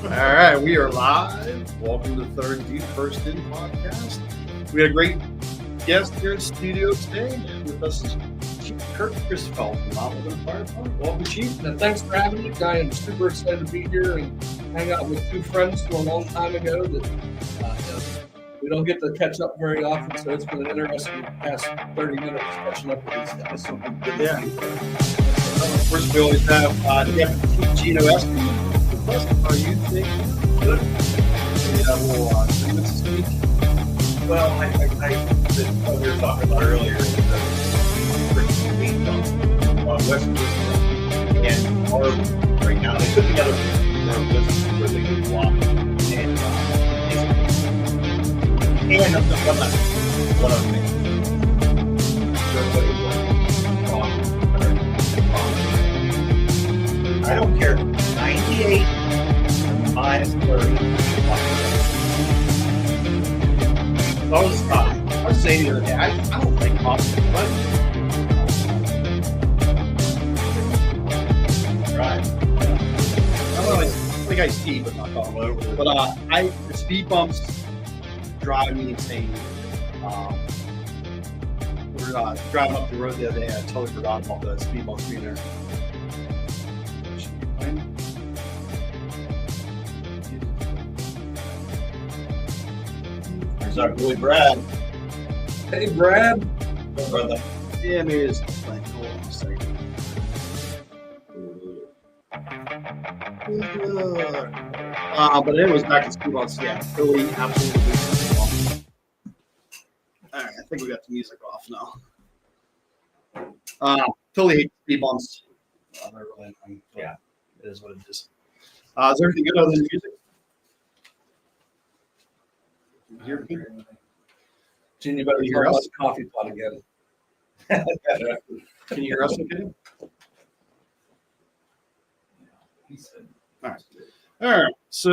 All right, we are live. Welcome to the Third Due First In podcast. We had a great guest here in the studio today. With us is Chief Kurt Christofel from Lebanon Firefighter. Welcome, Chief. Now, thanks for having me. I am super excited to be here and hang out with two friends from a long time ago that we don't get to catch up very often, so it's been an interesting past 30 minutes catching up with these guys. So Yeah. Of course, we always have Deputy Gino Esty. How are you today? Good. We have a little 3 minutes to speak. Well, what we were talking about earlier is the speed bumps on West Virginia and our right now. They put together their business where they can block and one other thing. I don't care. 98 minus 30. I was saying the other day, I don't think cost is money. Right. I think I speed, but not all over. But the speed bumps drive me insane. We were driving up the road the other day. I totally forgot about the speed bumps being there. There's our boy Brad. Hey, Brad. Hey, brother. Yeah, maybe it's playing. Hold on a second. But it was back to speed bumps. Yeah, Philly absolutely. All right, I think we got the music off now. Philly hates speed bumps. They're really annoying. Yeah, it is what it is. Is everything good other than music? Hear me? Gene, you better hear us coffee pot again. Can you hear us okay? All right. All right. So,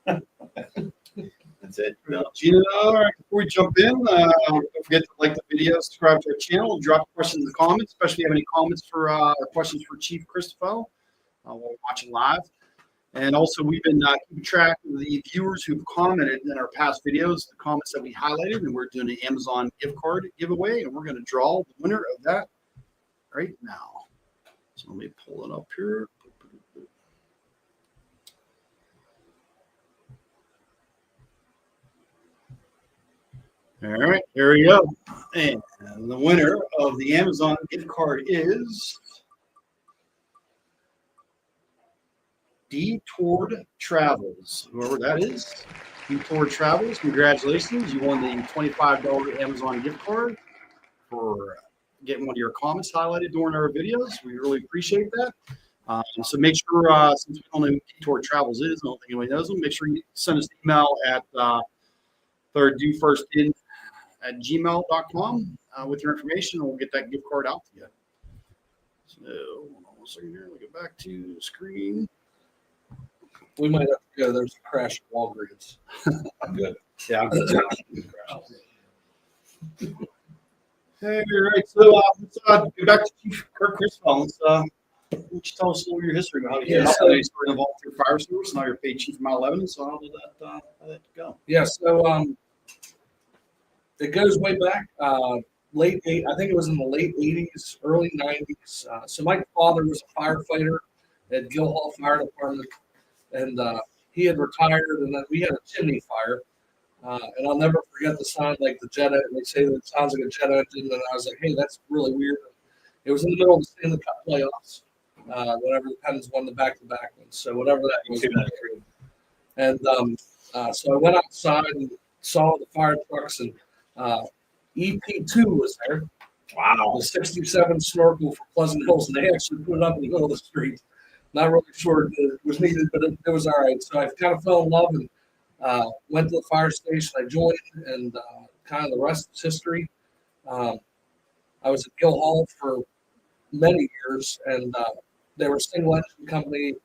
That's it. Gina, all right, before we jump in, don't forget to like the video, subscribe to our channel, drop questions in the comments, especially if you have any comments for or questions for Chief Christofel while we're watching live. And also, we've been keeping track of the viewers who've commented in our past videos, the comments that we highlighted, and we're doing an Amazon gift card giveaway, and we're going to draw the winner of that right now. So let me pull it up here. All right, here we go. And the winner of the Amazon gift card is Detoured Travels. Whoever that is, Detoured Travels, congratulations. You won the $25 Amazon gift card for getting one of your comments highlighted during our videos. We really appreciate that. So make sure, since we don't know who Detoured Travels is, I don't think anybody knows them, make sure you send us an email at thirdduefirstin@gmail.com with your information, and we'll get that gift card out to you. So hold on one second here. We'll get back to the screen. We might have to go. There's a crash at Walgreens. I'm good. Yeah, I'm good. Hey, all right. So let's go back to Chief Kurt Christofel. Let's tell us a little of your history about how you started involved with your fire service. Now you're paid chief from Lebanon. So how did that go? Yeah, so it goes way back. I think it was in the late 80s, early 90s. So my father was a firefighter at Guildhall Fire Department, and he had retired, and then we had a chimney fire. And I'll never forget the sound like the jet. They say that it sounds like a jet engine, and I was like, "Hey, that's really weird." It was in the middle of the Stanley Cup playoffs, whenever the Pens won the back-to-back ones. So whatever that was. And so I went outside and saw the fire trucks, and EP2 was there. Wow. The 67 snorkel for Pleasant Hills, and they actually put it up in the middle of the street. Not really sure it was needed, but it was all right. So I kind of fell in love and went to the fire station. I joined, and kind of the rest is history. I was at Guildhall for many years, and they were a single engine company,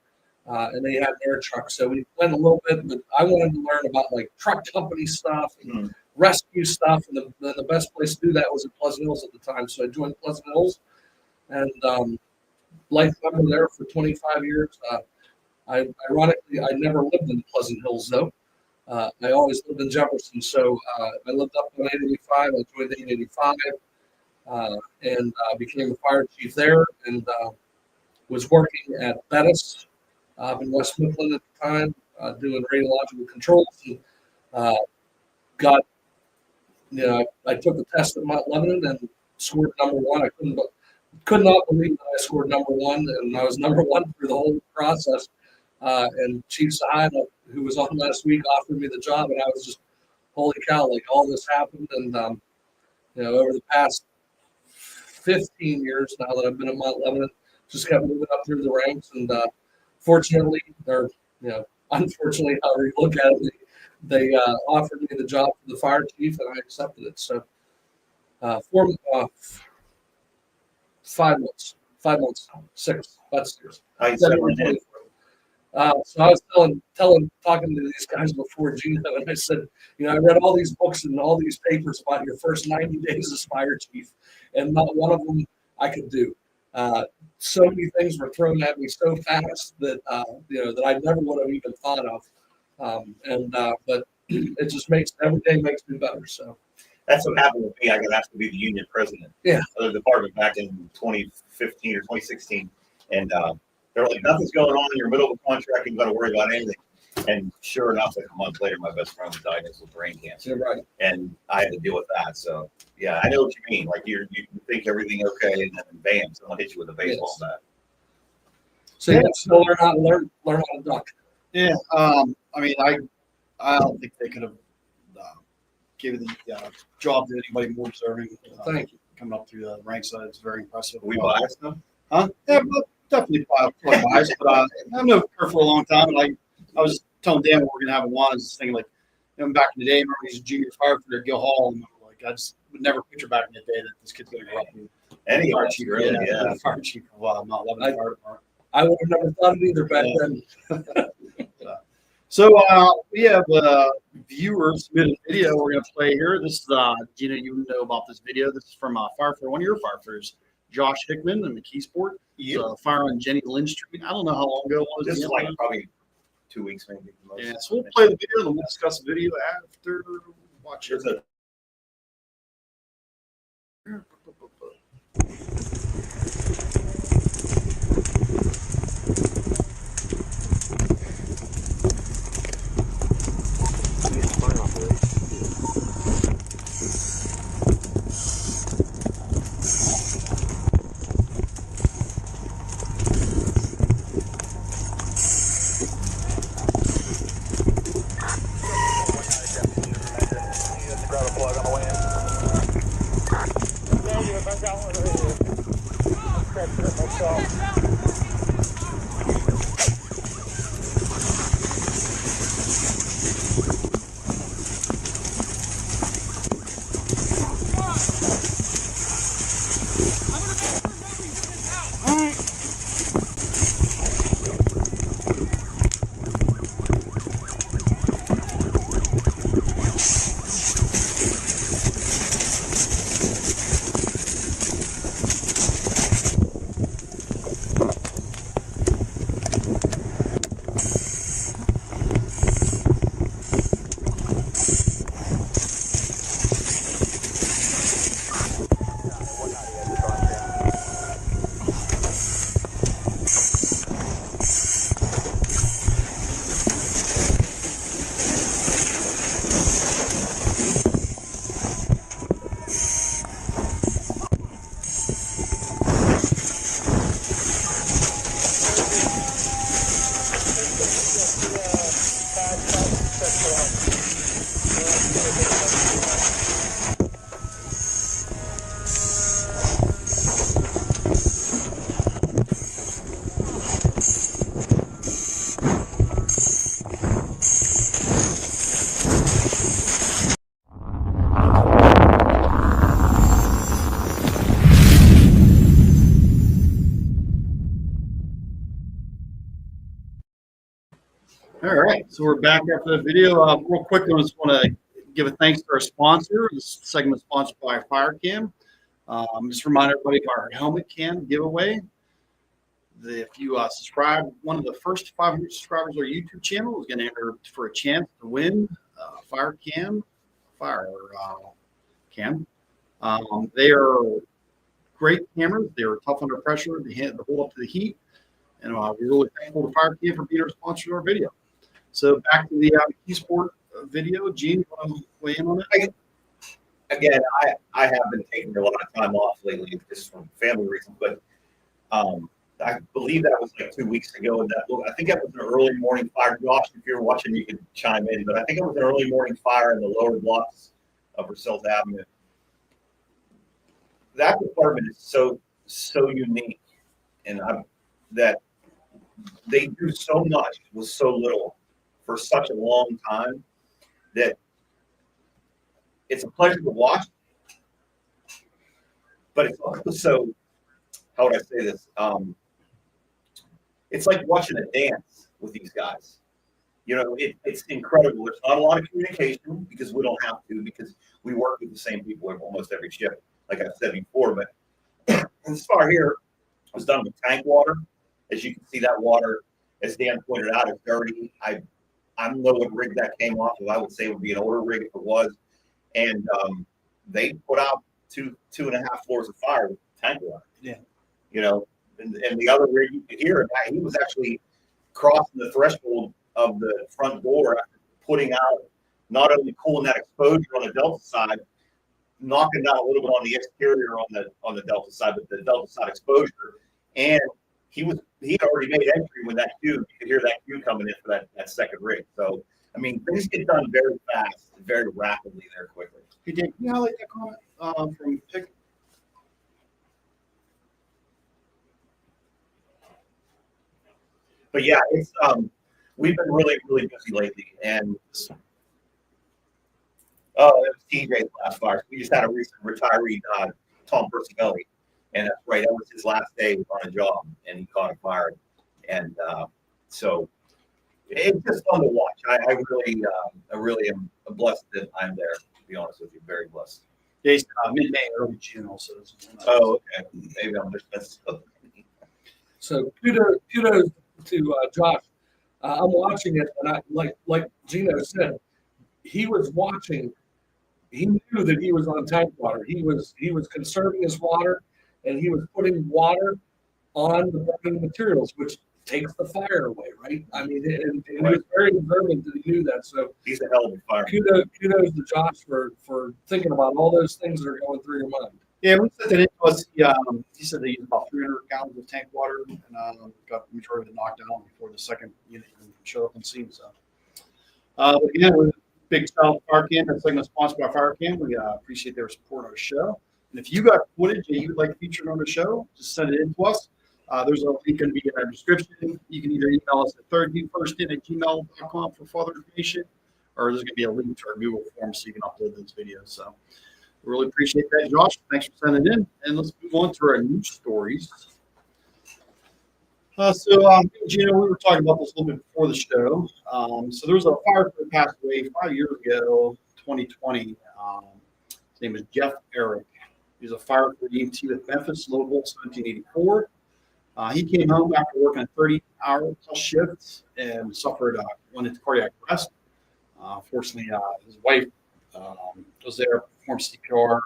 and they had air trucks. So we went a little bit, but I wanted to learn about like truck company stuff and rescue stuff. And the best place to do that was at Pleasant Hills at the time. So I joined Pleasant Hills, and life member there for 25 years. Ironically, I never lived in Pleasant Hills though. I always lived in Jefferson, so I lived up on 885. I joined 885 and became a fire chief there, and was working at Bettis up in West Midland at the time, doing radiological controls. And I took the test at Mount Lebanon and scored #1. I could not believe that I scored #1, and I was #1 through the whole process. And Chief Sahana, who was on last week, offered me the job, and I was just, holy cow, like all this happened. And, over the past 15 years now that I've been at Mount Lebanon, just kept moving up through the ranks. And fortunately, or, unfortunately, however you look at it, they offered me the job for the fire chief, and I accepted it. So 5 months, 5 months, 6, about 6 years. So I was talking to these guys before Gino, and I said, I read all these books and all these papers about your first 90 days as fire chief, and not one of them I could do. So many things were thrown at me so fast that that I never would have even thought of. But it just every day makes me better. So that's what happened with me. I got asked to be the union president of the department back in 2015 or 2016, and they're like, nothing's going on. You're in the middle of a contract. You're going to worry about anything. And sure enough, like a month later, my best friend was diagnosed with brain cancer. Right. And I had to deal with that. So, yeah, I know what you mean. Like, you think everything okay, and then bam, someone hits you with a baseball bat. So you still learn how to duck. Yeah. I don't think they could have given the job to anybody more deserving. Thank you. Coming up through the ranks, it's very impressive. We biased them? Huh? Yeah, but definitely biased. But I've known Kurt for a long time, and I was telling Dan what we're gonna have him on. I was just thinking, like, back in the day, I remember he's a junior firefighter at Guildhall, and I just would never picture back in the day that this kid's gonna grow up and any fire chief, really, fire chief of Mount Lebanon Fire Department. I would have never thought it either back then. So we have viewers submitted a video we're going to play here. This is, Gina, you know about this video. This is from firefighter, one of your firefighters, Josh Hickman in McKeesport. Fire on Jenny Lynn Street. I don't know how long ago it was. This is like probably 2 weeks, maybe. Yeah, so we'll play the video and we'll discuss the video after watching it. All right, so we're back after the video. Real quick, I just want to give a thanks to our sponsor. This segment is sponsored by FireCam. Just remind everybody of our helmet cam giveaway. If you subscribe, one of the first 500 subscribers to our YouTube channel is going to enter for a chance to win FireCam. They are great cameras. They are tough under pressure. They hold up to the heat. And we're really thankful to FireCam for being our sponsor of our video. So back to the Sport video. Gene, you want to weigh in on it? Again, I have been taking a lot of time off lately just from family reasons, but I believe that was like 2 weeks ago. And I think that was an early morning fire. Josh, if you're watching, you can chime in, but I think it was an early morning fire in the lower blocks of Versailles Avenue. That department is so unique, and that they do so much with so little for such a long time that it's a pleasure to watch. But it's also, how would I say this? It's like watching a dance with these guys. You know, it's incredible. There's not a lot of communication because we don't have to, because we work with the same people almost every shift, like I said before. But this far here was done with tank water. As you can see, that water, as Dan pointed out, is dirty. I don't know what rig that came off of. I would say it would be an older rig if it was. And they put out two and a half floors of fire with tank water. Yeah. You know, and the other rig, you could hear it. He was actually crossing the threshold of the front door after putting out, not only cooling that exposure on the Delta side, knocking down a little bit on the exterior on the Delta side, but the Delta side exposure. And he had already made entry with that cue. You could hear that cue coming in for that second rig. So, I mean, things get done very fast, very rapidly there quickly. Hey, Dan, can you highlight that comment from Pick? But yeah, it's we've been really, really busy lately, and it was TJ's last fire. We just had a recent retiree, Tom Percivalli, and that's right, that was his last day on a job, and he caught a fire, and so it's just fun to watch. I really am blessed that I'm there. To be honest with you, very blessed. Yeah, mid-May, early June also. Oh, okay. Maybe I'm just messed up. So kudos to Josh. I'm watching it, and I like Gino said, he was watching. He knew that he was on tank water. He was conserving his water, and he was putting water on the burning materials, which takes the fire away, right? I mean, and he was very observant that he knew that. So he's a hell of a fireman. Kudos to Josh for thinking about all those things that are going through your mind. Yeah, we said that it was. He said they used about 300 gallons of tank water and got the majority of it knocked down before the second unit even showed up on scene. So, but again, with big shout out to FireCam. That segment is sponsored by FireCam. We appreciate their support on our show. And if you got footage that you would like featured on the show, just send it in to us. There's a link going to be in our description. You can either email us at thirdviewfirstin@gmail.com for further information, or there's going to be a link to our Google form so you can upload those videos. So we really appreciate that, Josh. Thanks for sending in. And let's move on to our news stories. Gino, we were talking about this a little bit before the show. So there was a firefighter who passed away 5 years ago, 2020. His name is Jeff Eric. He's a firefighter EMT with Memphis, local 1784. He came home after working a 30-hour plus shift and went into cardiac arrest. Fortunately, his wife was there, performed CPR.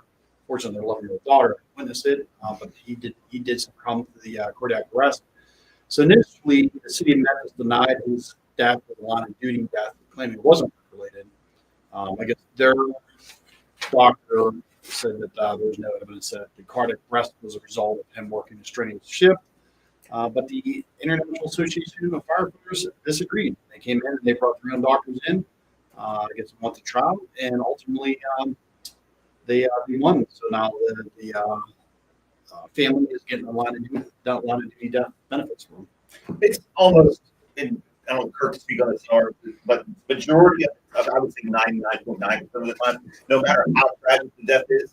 Fortunately, their 11-year-old daughter witnessed it, but he did succumb to the cardiac arrest. So initially, the city of Memphis denied his death as a line of duty death, claiming it wasn't related. I guess their doctor said that there was no evidence that the cardiac arrest was a result of him working a strenuous shift. But the International Association of Firefighters disagreed. They came in and they brought their own doctors in. Gets a month of trial, and ultimately they won. So now the family is getting a line of duty death benefits for them. It's almost, and I don't know, Kurt to speak on this, but majority of, I would say 99.9% of the time, no matter how tragic the death is,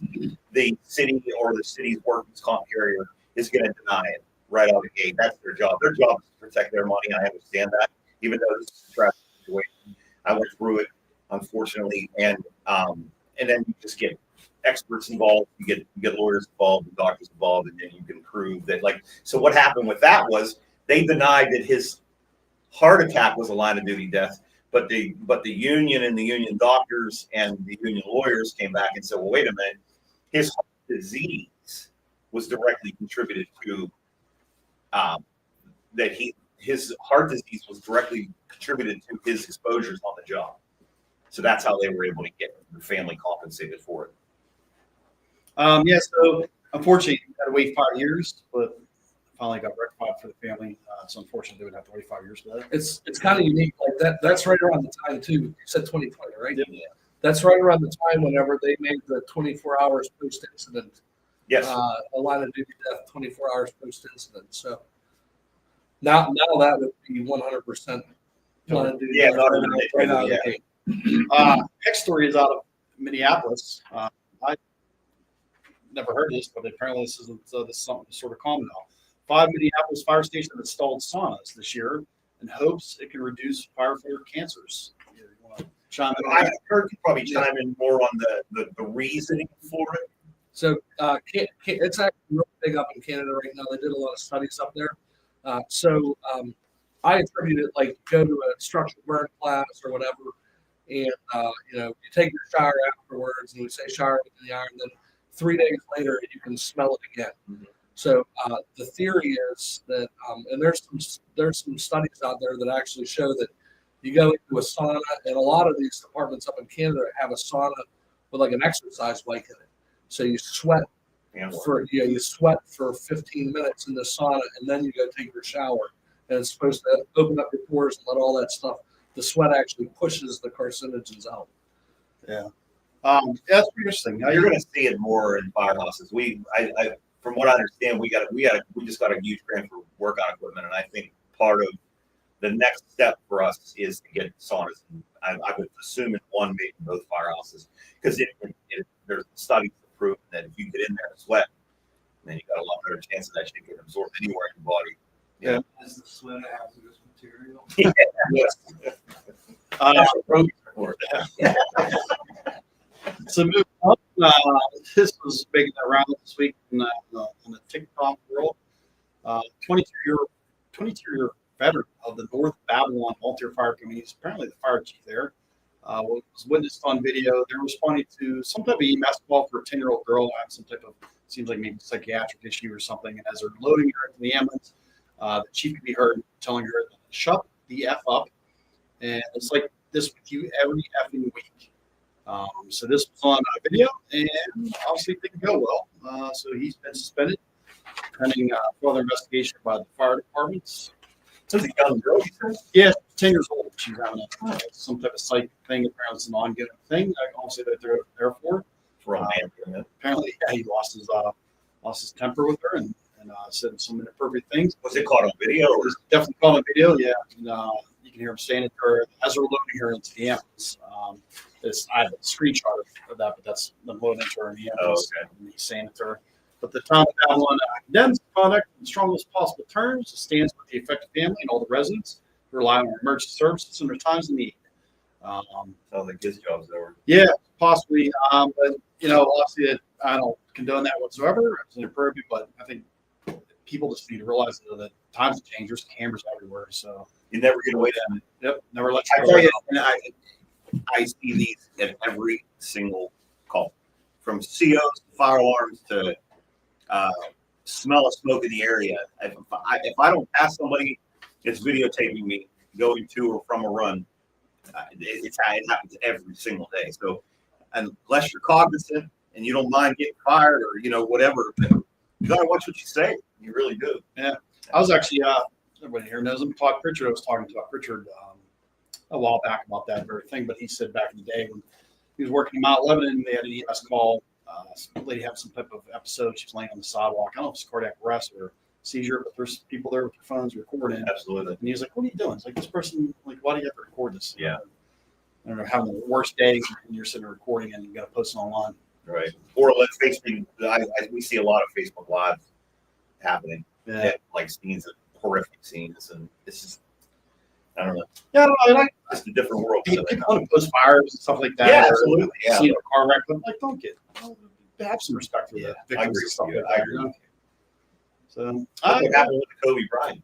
the city or the city's workers' comp carrier is going to deny it right out of the gate. That's their job. Their job is to protect their money. I understand that, even though this is a tragic situation. I went through it, unfortunately, and then you just get experts involved, you get lawyers involved, and doctors involved, and then you can prove that. Like, so what happened with that was they denied that his heart attack was a line of duty death, but the union and the union doctors and the union lawyers came back and said, well, wait a minute, his heart disease was directly contributed to his heart disease was directly contributed to his exposures on the job. So that's how they were able to get the family compensated for it. So unfortunately, we had to wait 5 years, but finally got rectified for the family. It's unfortunate they would have to wait 5 years for that. It's kind of unique like that. That's right around the time too. You said 2020, right? Yeah. That's right around the time whenever they made the 24 hours post incident. Yes. A line of duty death 24 hours post incident. So now that would be 100% line of duty. Yeah, death not right out of the gate. Next story is out of Minneapolis. I never heard of this, but apparently this isn't something sort of common now. 5 Minneapolis fire stations installed saunas this year in hopes it can reduce firefighter cancers. You want to chime in? I heard you probably chime in more on the reasoning for it. So it's actually really big up in Canada right now. They did a lot of studies up there. I attribute it like go to a structural burn class or whatever, and you take your shower afterwards, and we say shower in the iron. Then 3 days later, you can smell it again. Mm-hmm. So the theory is that, and there's some studies out there that actually show that you go into a sauna, and a lot of these departments up in Canada have a sauna with like an exercise bike in it. So you sweat you sweat for 15 minutes in the sauna, and then you go take your shower. And it's supposed to open up your pores and let all that stuff. The sweat actually pushes the carcinogens out. Yeah, that's pretty interesting. You're going to see it more in firehouses. From what I understand, we just got a huge grant for workout equipment, and I think part of the next step for us is to get saunas. I would assume in one, maybe both firehouses, because there's studies that prove that if you get in there and sweat, then you got a lot better chance of that shit getting absorbed anywhere in your body. Yeah. Is the sweat a hazardous material? Yes. So moving up, this was making the round this week in the TikTok world. 22-year veteran of the North Babylon Volunteer Fire Community, apparently the fire chief there, was witnessed on video. They're responding to some type of EMS call for a 10-year-old girl who had some type of, seems like maybe psychiatric issue or something. And as they're loading her into the ambulance, the chief could be heard telling her, shut the F up. And it's like this with you every effing week. So this was on video, and obviously it didn't go well. So he's been suspended, pending further investigation by the fire departments. This is a young girl, you said? Yeah, 10 years old. She's having some type of psych thing. Apparently it's an ongoing thing. Obviously that they're there for. For a man. Apparently, yeah, he lost his temper with her and said some inappropriate things. Was it caught on video? It was definitely caught on video, yeah. And, you can hear him saying it to her as they're loading her into the ambulance. I have a screenshot of that, but that's them loading into her in the ambulance. Oh, okay. And he's saying it to her. But the town of Babylon condemns the conduct in the strongest possible terms. It stands with the affected family and all the residents who rely on emergency services in their times of need. Sounds like his job's over. Yeah, possibly. But obviously, I don't condone that whatsoever. It's inappropriate, but I think people just need to realize that times have changed. There's cameras everywhere, so You never get away from it. yep, never let I you tell go. you, and I see these at every single call, from COs to fire alarms to smell of smoke in the area. If I don't pass somebody that's videotaping me going to or from a run, it happens every single day. So unless you're cognizant and you don't mind getting fired or whatever, you gotta watch what you say. You really do. Yeah, I was actually everybody here knows him. Todd Pritchard. I was talking to Todd Pritchard a while back about that very thing, but he said back in the day when he was working in Mount Lebanon, they had an EMS call. Some lady had some type of episode. She's laying on the sidewalk. I don't know if it's cardiac arrest or seizure, but there's people there with their phones recording. Absolutely. And he was like, "What are you doing?" It's like, "This person, like, why do you have to record this?" Yeah. I don't know, having the worst day and you're sitting there recording and you got to post it online. Right. Or let's Facebook. We see a lot of Facebook Live happening. Yeah. Like scenes of horrific scenes, and it's just, I don't know. Yeah, I like It's a different world. people want to post fires and stuff like that. Yeah, or absolutely. Yeah. See a car wreck, but like, don't have some respect for the I victims agree and stuff with you. like I that. agree You know? with you. So, That's what happened with the Kobe Bryant.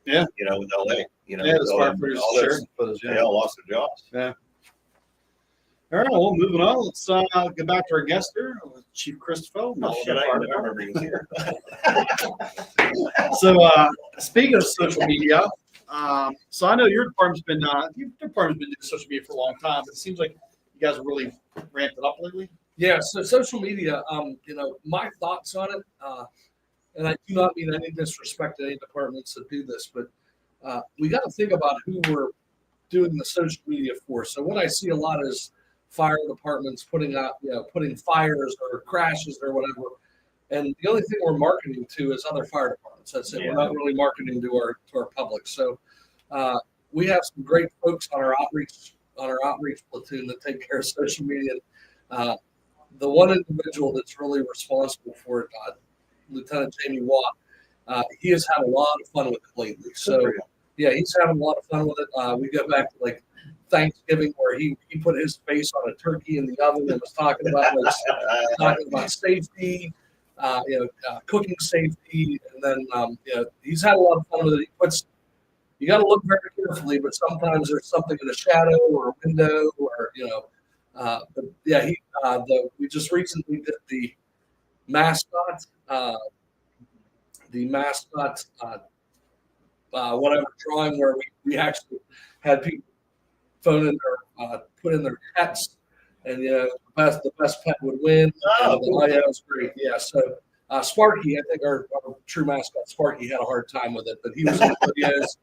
Yeah. You know, in LA. You know, yeah, the all firefighters those- sharing photos. they Yeah. all lost their jobs. All right, well, moving on. Let's get back to our guest here, Chief Christopher. Oh, shit, I didn't remember he was here. So, speaking of social media, so I know your department's been doing social media for a long time, but it seems like you guys have really ramped it up lately. Yeah, so social media, my thoughts on it, and I do not mean any disrespect to any departments that do this, but we got to think about who we're doing the social media for. So what I see a lot is fire departments putting fires or crashes or whatever. And the only thing we're marketing to is other fire departments. That's it. Yeah. We're not really marketing to our public. So we have some great folks on our outreach platoon that take care of social media. The one individual that's really responsible for it, Lieutenant Jamie Watt, he has had a lot of fun with it lately. So yeah, he's having a lot of fun with it. We go back to like Thanksgiving where he put his face on a turkey in the oven and was talking about safety, cooking safety, and then he's had a lot of fun with it. You got to look very carefully, but sometimes there's something in a shadow or a window, or but yeah, we just recently did the mascot, whatever drawing where we actually had people phone in or put in their pets, and the best pet would win. Oh, Yeah, it was great. Yeah, so Sparky, I think our true mascot Sparky had a hard time with it, but he was in the videos.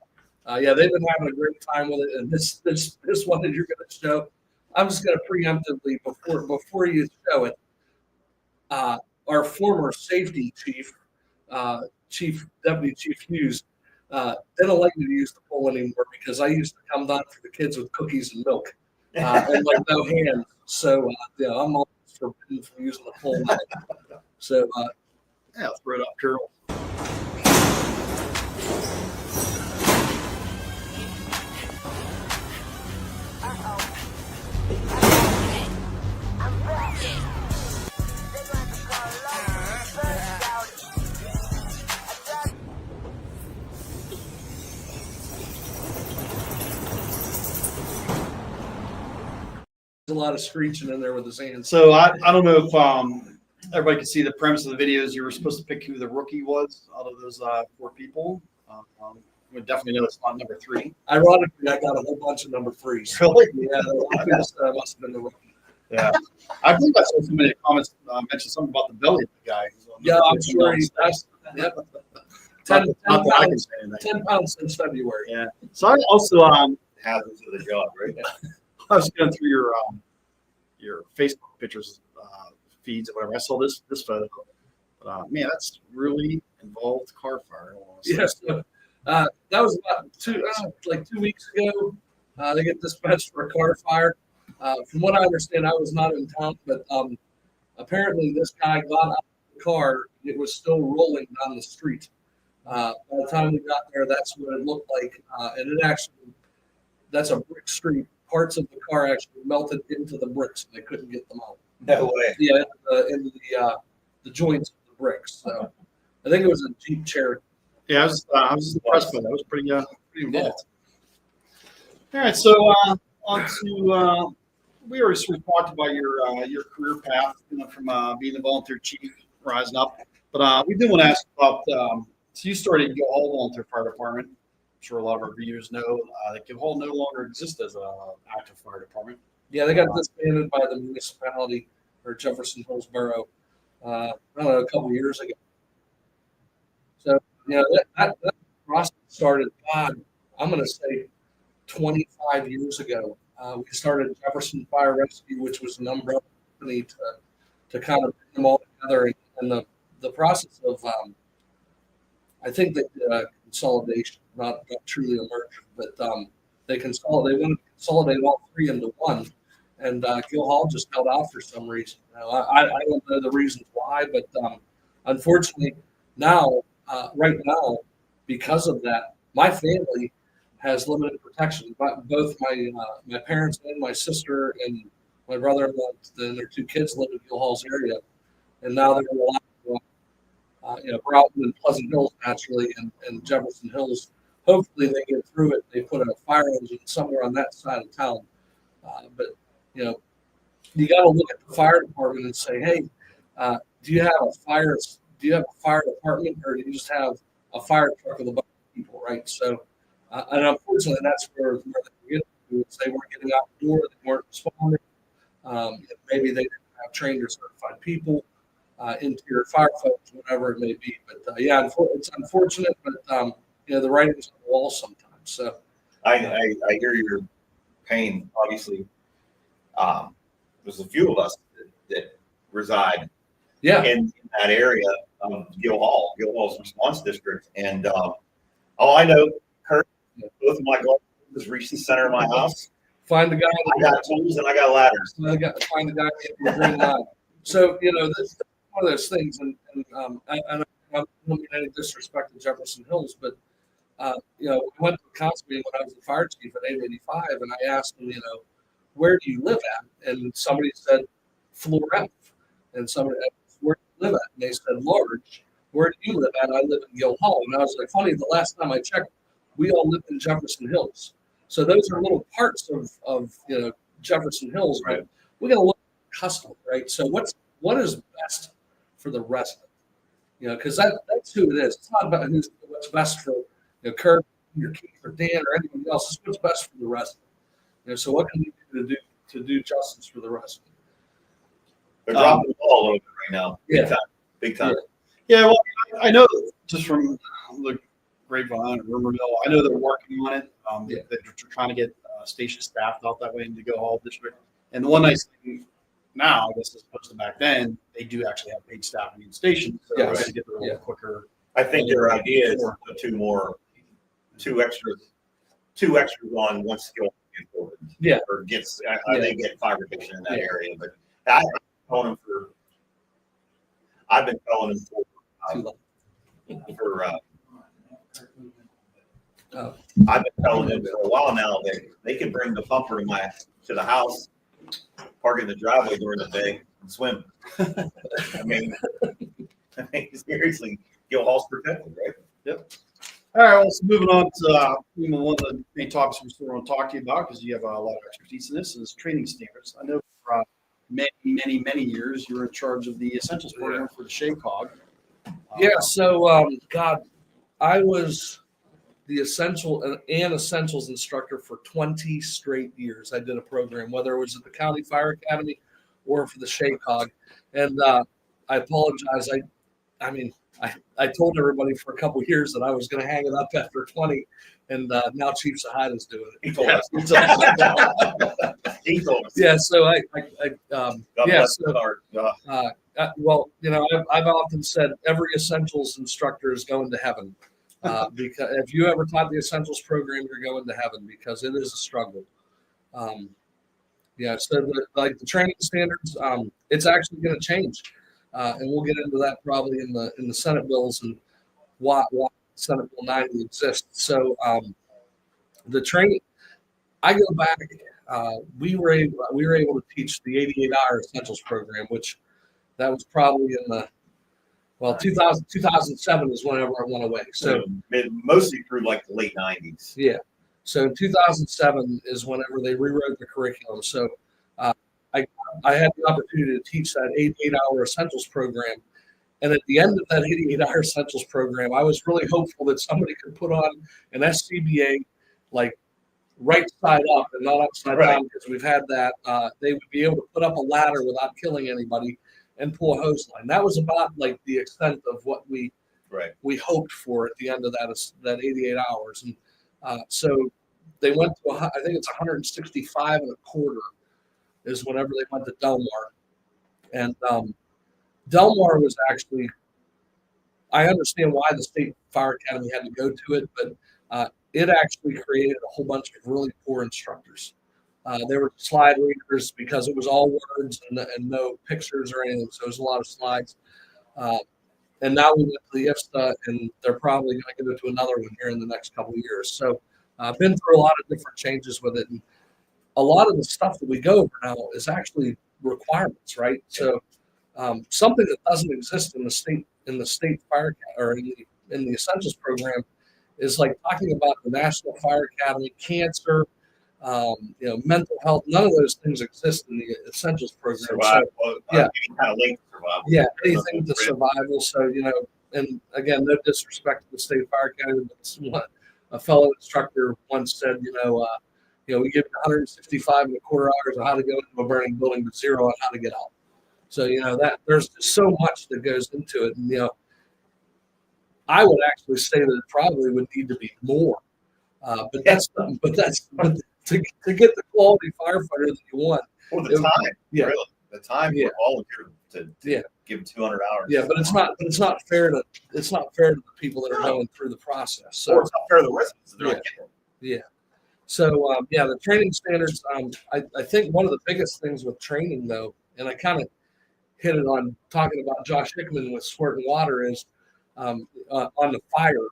They've been having a great time with it, and this one that you're going to show, I'm just going to preemptively before you show it. Our former safety chief, Deputy Chief Hughes, they don't like me to use the pole anymore because I used to come down for the kids with cookies and milk and like no hands. So I'm almost forbidden from using the pole now. So Throw it up, Carol. there's a lot of screeching in there with his hands. So I don't know if everybody can see the premise of the videos. You were supposed to pick who the rookie was out of those 4 people. We definitely know it's not number 3. Ironically, I got a whole bunch of number 3s. Really? Yeah, that must have been the rookie. Yeah. I think I saw somebody in the comments mention something about the belly of the guy. Yeah, I'm sure he's nice. Yep. 10 Not that I can pounds, say anything. 10 pounds since February. Yeah. So I also Hazards of the job, right? I was going through your Facebook pictures, feeds or whatever. I saw this photo. But, man, that's really involved car fire. Yes. That was about 2 weeks ago. They get dispatched for a car fire. From what I understand, I was not in town, but apparently this guy got out of the car. It was still rolling down the street. By the time we got there, that's what it looked like. And it actually, that's a brick street. Parts of the car actually melted into the bricks, and they couldn't get them out. No way. Yeah, into the joints of the bricks. So I think it was a Jeep Cherokee. Yeah, I was impressed with that. It was pretty involved. All right, so on to we already sort of talked about your career path, from being a volunteer chief, rising up. But we did want to ask about so you started Gilhall Volunteer Fire Department. I'm sure a lot of our viewers know that Gilhall no longer exists as an active fire department. Yeah, they got disbanded by the municipality or Jefferson Hills Borough. I don't know, a couple years ago. So that process started. God, I'm going to say 25 years ago. We started Jefferson Fire Rescue, which was an umbrella company to kind of bring them all together. And the process of, I think they did a consolidation, not truly a merger, but they wanted to consolidate all three into one. And Gil Hall just held out for some reason. I don't know the reasons why, but unfortunately now, right now, because of that, my family has limited protection. But both my parents and my sister and my brother-in-law and their 2 kids live in Gil Hall's area, and now they're relying on, we're out in Pleasant Hills naturally, and Jefferson Hills. Hopefully they get through it. They put a fire engine somewhere on that side of town, but you got to look at the fire department and say, hey, do you have a fire department, or do you just have a fire truck with a bunch of people, right? So, and unfortunately, that's where they get to. They weren't getting out the door, they weren't responding. Maybe they didn't have trained or certified people, interior firefighters, whatever it may be. But yeah, it's unfortunate, but the writing's on the wall sometimes. So I hear your pain. Obviously, there's a few of us that reside in that area of Gil Hall's response district. And all I know, Kurt, both of my goals reach the center of my house. Find the guy. I got tools and I got ladders. Find the guy in the green line. So that's one of those things. And I don't mean any disrespect to Jefferson Hills, but we went to a council meeting when I was the fire chief at 885, and I asked him, where do you live at? And somebody said, floor F. And somebody, where do you live at? And they said, large. Where do you live at? I live in Gil Hall. And I was like, funny, the last time I checked, we all lived in Jefferson Hills. So those are little parts of Jefferson Hills. Right. But we got to look at custom, right? So what is best for the resident? Because that's who it is. It's not about what's best for Kurt, or Keith, or Dan, or anybody else. It's what's best for the resident. So what can we do to do justice for the resident? They're dropping the ball a little bit right now. Big time. Yeah, well, I know just from the grapevine or rumor mill, I know they're working on it. They're trying to get station staffed out that way in the Gil Hall district. And the one nice thing now, I guess, as opposed to back then, they do actually have paid staffing in stations, so they're going to get there a little quicker. I think their idea is two extras on once Gil gets over. Yeah. Or gets, they get fire protection in that area. But I've been telling them for I've been telling them for a while now that they can bring the pumper to the house, park in the driveway during the day, and swim. I mean, seriously, Gil Hall's protected, right? Yep. All right, well, so moving on to one of the main topics we still want to talk to you about, because you have a lot of expertise in this, is training standards. I know for many years you were in charge of the Essentials program for the SHACOG. So I was the Essentials instructor for 20 straight years. I did a program, whether it was at the County Fire Academy or for the SHACOG. And I apologize. I told everybody for a couple of years that I was going to hang it up after 20, and now Chief Sahada's doing it. He told us. He told us. Yeah, so I've often said every Essentials instructor is going to heaven. Because if you ever taught the Essentials program, you're going to heaven, because it is a struggle. So the training standards, it's actually going to change. And we'll get into that probably in the Senate bills and why Senate Bill 90 exists. So the training, I go back. We were able to teach the 88-hour Essentials program, which that was probably in 2007 is whenever I went away. So mostly through like the late 90s. Yeah. So 2007 is whenever they rewrote the curriculum. So I had the opportunity to teach that 88-hour Essentials program. And at the end of that 88-hour Essentials program, I was really hopeful that somebody could put on an SCBA like right side up and not upside down, because we've had that. They would be able to put up a ladder without killing anybody and pull a hose line. That was about like the extent of what we hoped for at the end of that 88 hours. And so they went to I think it's 165 and a quarter is whenever they went to Delmar, and Delmar was actually. I understand why the State Fire Academy had to go to it, but it actually created a whole bunch of really poor instructors. They were slide readers because it was all words and no pictures or anything, so it was a lot of slides. And now we went to the IFSTA, and they're probably going to go to another one here in the next couple of years. So I've been through a lot of different changes with it, and a lot of the stuff that we go over now is actually requirements, right? So something that doesn't exist in the state fire or in the essentials program is like talking about the National Fire Academy, cancer, mental health. None of those things exist in the essentials program. Survival, yeah, any kind of link to survival. Yeah, anything to survival. So and again, no disrespect to the State Fire Academy, but it's what a fellow instructor once said. We give you 165 and a quarter hours on how to go into a burning building, but 0 on how to get out. So that there's just so much that goes into it, and I would actually say that it probably would need to be more. But to get the quality firefighter that you want. Well, the time, yeah, really, the time for volunteer to give 200 hours. Yeah, but it's not fair to the people that are going through the process. So or it's not fair to the residents that they're not getting it. Yeah. So the training standards. I think one of the biggest things with training, though, and I kind of hit it on talking about Josh Hickman with squirt and water is on the fire.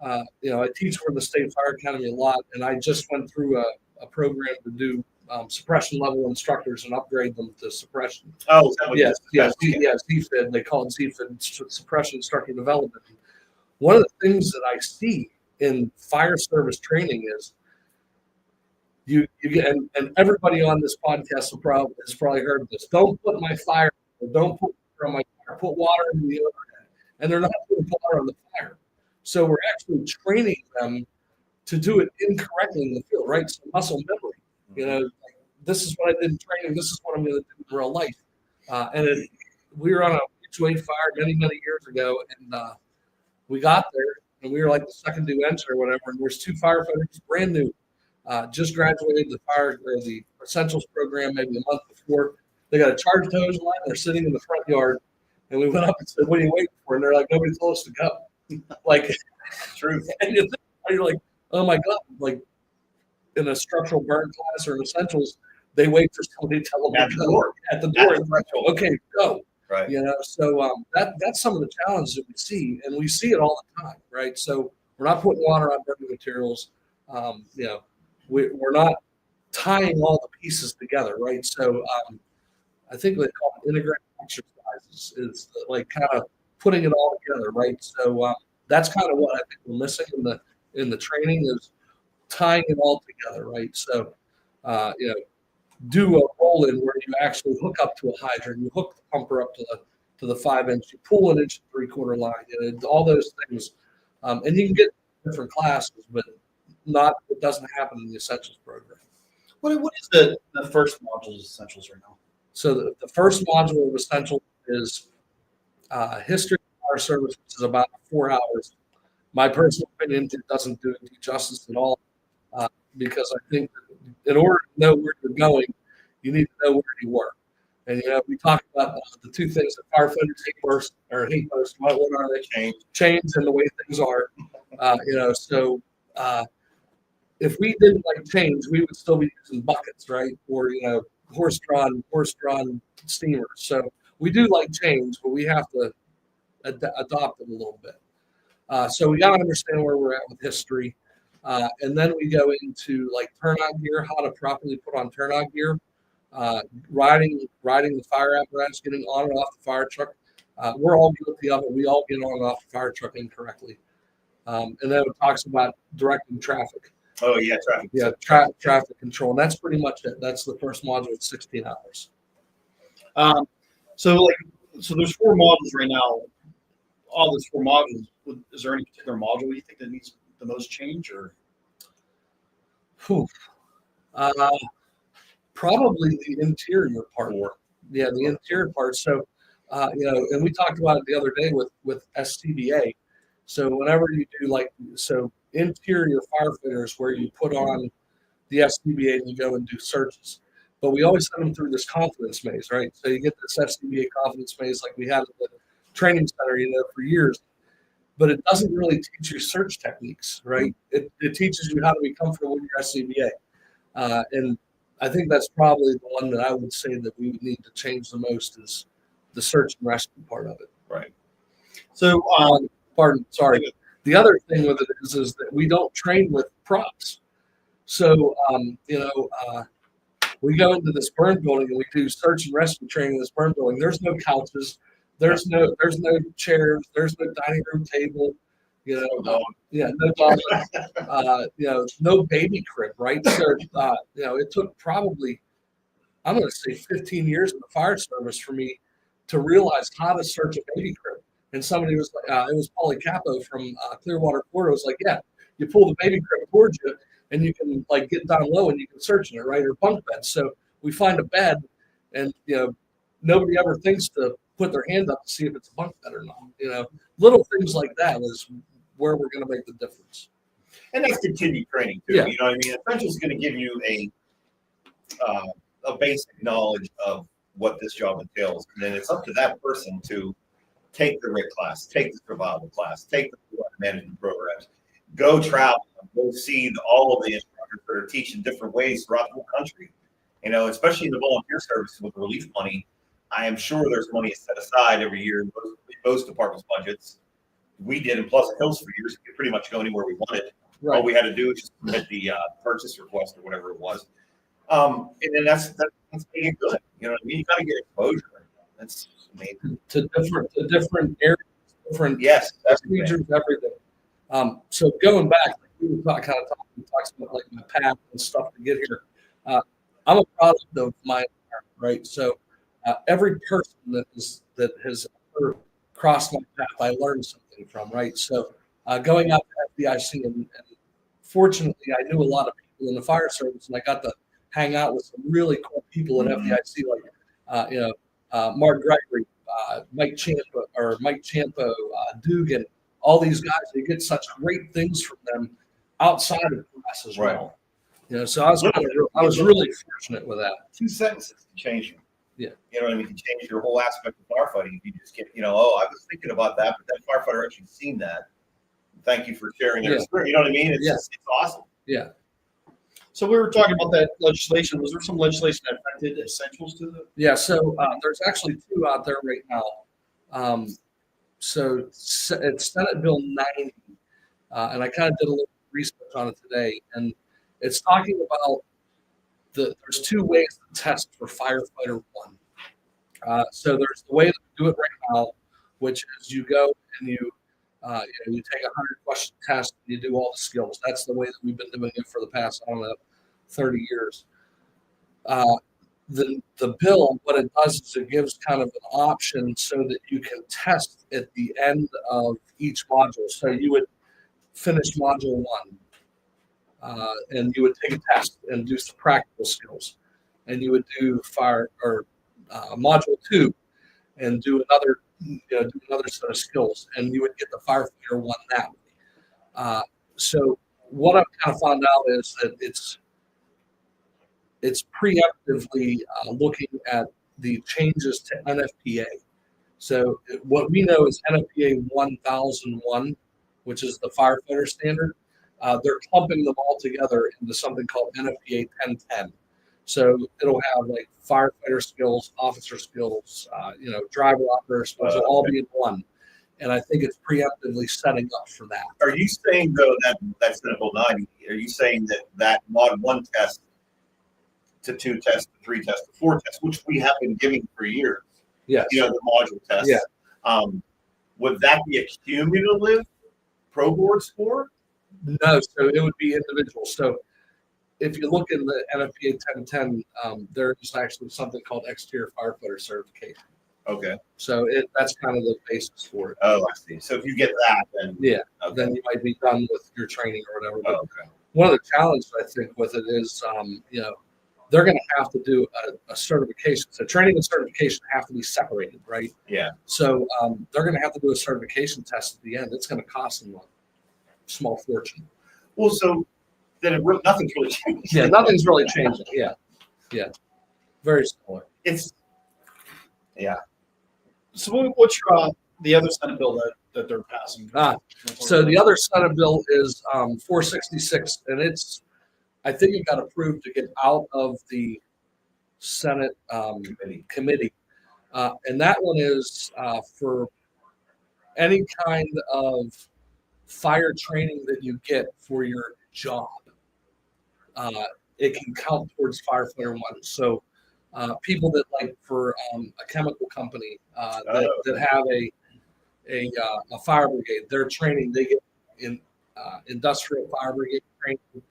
I teach for the State Fire Academy a lot, and I just went through a program to do suppression level instructors and upgrade them to suppression. Oh, is that what ZFID. They call it ZFID, suppression instructor development. One of the things that I see in fire service training is you get, and everybody on this podcast has probably heard this. Don't put my fire. Don't put water on my fire. Put water in the overhead, and they're not putting water on the fire. So we're actually training them to do it incorrectly in the field, right? So muscle memory. Like, this is what I did in training. This is what I'm going to do in real life. We were on a mutual aid fire many, many years ago, and we got there, and we were like the second due engine or whatever. And there's 2 firefighters, brand new, just graduated the essentials program maybe a month before. They got a charged hose line. They're sitting in the front yard, and we went up and said, "What are you waiting for?" And they're like, "Nobody told us to go." Like, truth. And you're like, "Oh my God!" Like in a structural burn class or in essentials, they wait for somebody to tell them at the door. At the door. Okay, go. Right. So that's some of the challenges that we see, and we see it all the time, right? So we're not putting water on burning materials. We're not tying all the pieces together, right? So I think they call it integrated exercises is like kind of putting it all together, right? So that's kind of what I think we're missing in the training is tying it all together, right? So do a roll in where you actually hook up to a hydrant, you hook the pumper up to the 5-inch, you pull an 1 3/4 line, all those things, and you can get different classes, but it doesn't happen in the essentials program. What is the first module of essentials right now? So the first module of essentials is history of fire service, which is about 4 hours. My personal opinion, it doesn't do it justice at all, because I think in order to know where you're going, you need to know where you were. And we talk about the 2 things that firefighters hate most. What are they? Change and the way things are. So if we didn't like change, we would still be using buckets, right? Or horse-drawn steamers. So we do like change, but we have to adopt it a little bit. So we got to understand where we're at with history. And then we go into like turnout gear, how to properly put on turnout gear, riding the fire apparatus, getting on and off the fire truck. We're all guilty of it. We all get on and off the fire truck incorrectly. And then it talks about directing traffic. Oh, yeah, traffic. Yeah, traffic control. And that's pretty much it. That's the first module. It's 16 hours. So there's 4 modules right now. All those 4 modules. Is there any particular module you think that needs the most change, or? Probably the interior part. Yeah, the interior part. So, and we talked about it the other day with SCBA. So whenever you do interior firefitters where you put on the SCBA and you go and do searches. But we always send them through this confidence maze, right? So you get this SCBA confidence maze like we had at the training center, for years. But it doesn't really teach you search techniques, right? It teaches you how to be comfortable with your SCBA. And I think that's probably the one that I would say that we would need to change the most is the search and rescue part of it. Right. So, Sorry. The other thing with it is that we don't train with props. So, we go into this burn building and we do search and rescue training in this burn building. There's no couches. There's no chairs. There's no dining room table. No dog. No baby crib, right? So, it took probably, I'm going to say 15 years in the fire service for me to realize how to search a baby crib. And somebody was like, it was Paulie Capo from Clearwater, Florida. Was like, yeah, you pull the baby crib towards you and you can like get down low and you can search in it, right? Or bunk bed. So we find a bed and, nobody ever thinks to put their hand up to see if it's a bunk bed or not. Little things like that is where we're going to make the difference. And that's continued training too. Yeah. You know what I mean? Essential is going to give you a basic knowledge of what this job entails, and then it's up to that person to take the RIT class, take the survival class, take the management programs, go travel, go see all of the instructors that are teaching different ways throughout the whole country. Especially in the volunteer services with relief money, I am sure there's money set aside every year in most departments' budgets. We did in Pleasant Hills for years. We could pretty much go anywhere we wanted. Right. All we had to do was just submit the purchase request or whatever it was. And then that's making it good. You know what I mean? You got to get exposure. That's amazing. To different areas, different procedures, everything. So going back, like we were talking about like my path and stuff to get here. I'm a product of my environment, right? So every person that has ever crossed my path, I learned something from, right? So going out to FDIC, and fortunately, I knew a lot of people in the fire service, and I got to hang out with some really cool people at FDIC, like Mark Gregory, Mike Champo, Dugan, all these guys. You get such great things from them outside of class as well. So I was really fortunate with that. 2 sentences can change you. Yeah. You know what I mean? Can change your whole aspect of firefighting. If you just get, I was thinking about that, but that firefighter actually seen that. Thank you for sharing their experience. You know what I mean? It's awesome. Yeah. So we were talking about that legislation. Was there some legislation that affected essentials to the? Yeah. So there's actually 2 out there right now. So it's Senate Bill 90, and I kind of did a little research on it today, and it's talking about there's 2 ways to test for firefighter 1. So there's the way that we do it right now, which is you go and you take a 100-question test, and you do all the skills. That's the way that we've been doing it for the past, 30 years. The bill, what it does is it gives kind of an option so that you can test at the end of each module. So you would finish module 1, and you would take a test and do some practical skills, and you would do module 2 and do another set of skills, and you would get the firefighter 1 that way. So what I've kind of found out is that it's preemptively looking at the changes to NFPA. So what we know is NFPA 1001, which is the firefighter standard. They're clumping them all together into something called NFPA 1010. So it'll have like firefighter skills, officer skills, driver operator skills, will all be in one. And I think it's preemptively setting up for that. Are you saying though that's Senate Bill 90? Are you saying that mod 1 test to 2 tests, to 3 tests, to 4 tests, which we have been giving for years? Yes. The module test. Yeah. Would that be a cumulative pro board score? No, so it would be individual. So if you look in the NFPA 1010, there is actually something called exterior firefighter certification. Okay. So that's kind of the basis for it. Oh, I see. So if you get that, then then you might be done with your training or whatever. But okay. One of the challenges I think with it is, they're going to have to do a certification. So training and certification have to be separated, right? Yeah. So they're going to have to do a certification test at the end. It's going to cost them a small fortune. Well, so nothing's really changed. Yeah, nothing's really changing. Yeah. Very similar. It's So what's your, the other Senate bill that they're passing? So the other Senate bill is 466, and I think it got approved to get out of the Senate committee. And that one is for any kind of fire training that you get for your job. It can count towards firefighter one. So people that like for a chemical company that have a fire brigade, their training, they get in industrial fire brigade training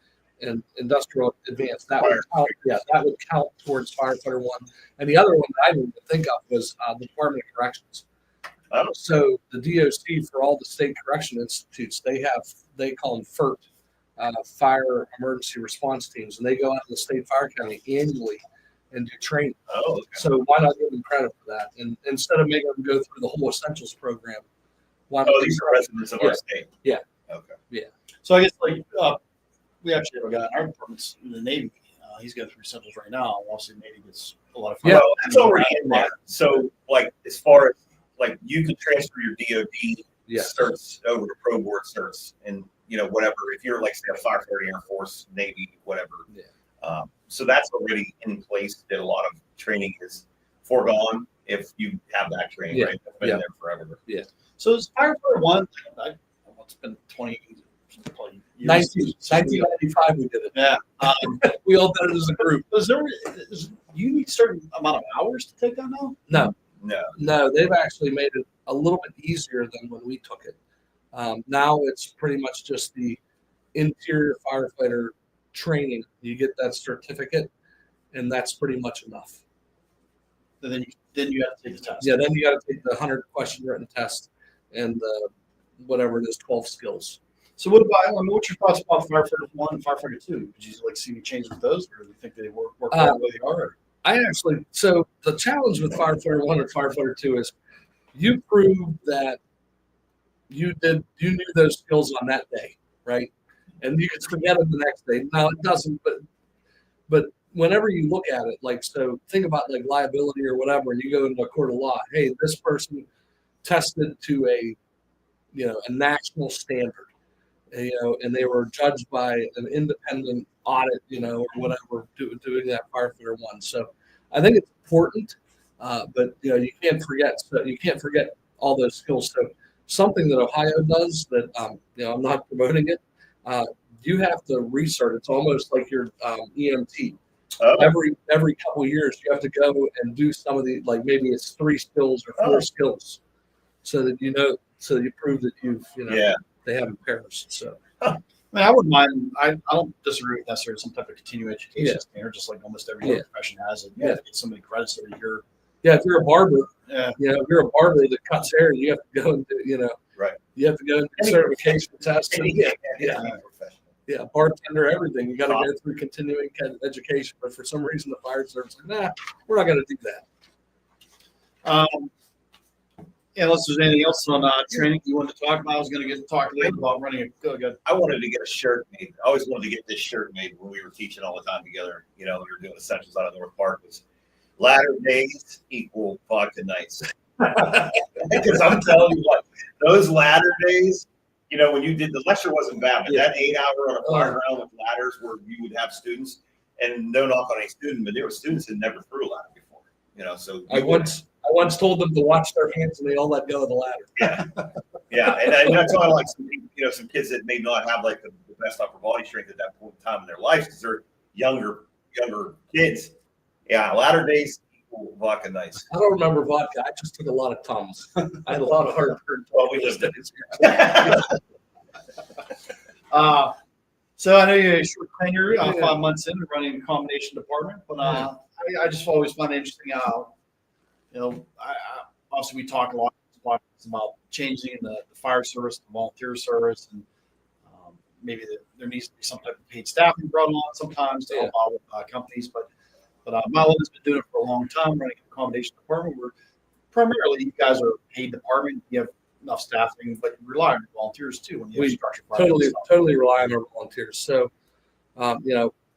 and industrial advanced. That would count, that would count towards firefighter one. And the other one that I didn't even think of was the Department of Corrections. So the DOC, for all the state correction institutes, they call them FERT, Fire Emergency Response Teams, and they go out to the state fire county annually and do training. Oh, okay. So why not give them credit for that? And instead of making them go through the whole essentials program, why not? These are residents of our state. Yeah. Okay. Yeah. So I guess we actually have a guy in our departments in the Navy. He's going through essentials right now. Obviously, Navy gets a lot of fire. Well, that's already in there. So, like, as far as like you can transfer your DOD certs over to Pro Board certs, and whatever. If you're like say a firefighter, Air Force, Navy, whatever. Yeah. So that's already in place. That a lot of training is foregone if you have that training. Right? That's been there forever. Yeah. So is firefighter one? It's been 20 years. 1995 we did it. Yeah. We all did it as a group. You need a certain amount of hours to take that now? No, they've actually made it a little bit easier than when we took it. Now it's pretty much just the interior firefighter training. You get that certificate, and that's pretty much enough. And then you have to take the test. Yeah, then you got to take the 100-question written test and whatever it is, 12 skills. So what's your thoughts about firefighter one and firefighter two? Did you see any changes with those, or do you think they work the way they are? So the challenge with firefighter one and firefighter two is you prove that you knew those skills on that day, right? And you can forget them the next day. Now it doesn't, but whenever you look at it, like, so think about like liability or whatever, and you go into a court of law, hey, this person tested to a national standard, and they were judged by an independent audit, or whatever, doing that firefighter one. So I think it's important, but you can't forget. So you can't forget all those skills. So something that Ohio does that I'm not promoting it. You have to research. It's almost like your EMT. Every couple of years, you have to go and do some of the, like, maybe it's 3 skills or 4 skills, so that so that you prove that they haven't perished. So, I mean, I wouldn't mind. I don't disagree with necessarily some type of continuing education standard, just like almost every other profession has it. You have to get so many credits every year. Yeah, if you're a barber, if you're a barber that cuts hair, you have to go and do, you have to go and do certification tests. Bartender, everything. You got to go through continuing education. But for some reason, the fire service is like, we're not going to do that. Unless there's anything else on training you want to talk about, I was going to talk later about running a good. I wanted to get a shirt made. I always wanted to get this shirt made when we were teaching all the time together. We were doing essentials out of North Park. Was latter days equal vodka nights. Because I'm telling you what, those latter days, when you did the lecture wasn't bad, but that 8 hour on a fire ground with ladders where you would have students, and no knock on any student, but there were students that never threw a ladder before. So I once told them to watch their hands, and they all let go of the ladder. And that's why like some kids that may not have like the best upper body strength at that point in time in their life because they're younger kids. Yeah, latter days equal vodka nights. I don't remember vodka. I just took a lot of Tums. I had a lot of heartburn. Well, we lived it. So I know you're a short tenure, 5 months in running a combination department, but I just always find it interesting how, obviously we talk a lot about changing the fire service, the volunteer service, and maybe there needs to be some type of paid staffing brought on sometimes to help out with companies. But Milo has been doing it for a long time, running an accommodation department where primarily you guys are a paid department. You have enough staffing, but you rely on your volunteers too when you have structured totally rely on our volunteers. So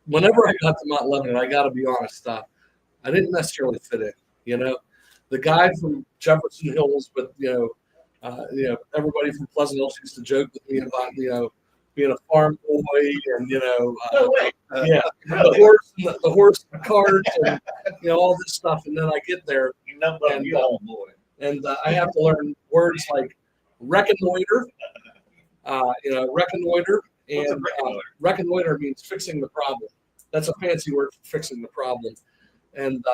Whenever I got to Mount Lebanon, I got to be honest, I didn't necessarily fit in. The guy from Jefferson Hills, but everybody from Pleasant Hills used to joke with me about being a farm boy and No way. the horse and the cart and all this stuff, and then I get there You're not gonna be a home boy. and I have to learn words like reconnoiter, reconnoiter, What's a and reconnoiter? reconnoiter means fixing the problem. That's a fancy word for fixing the problem. And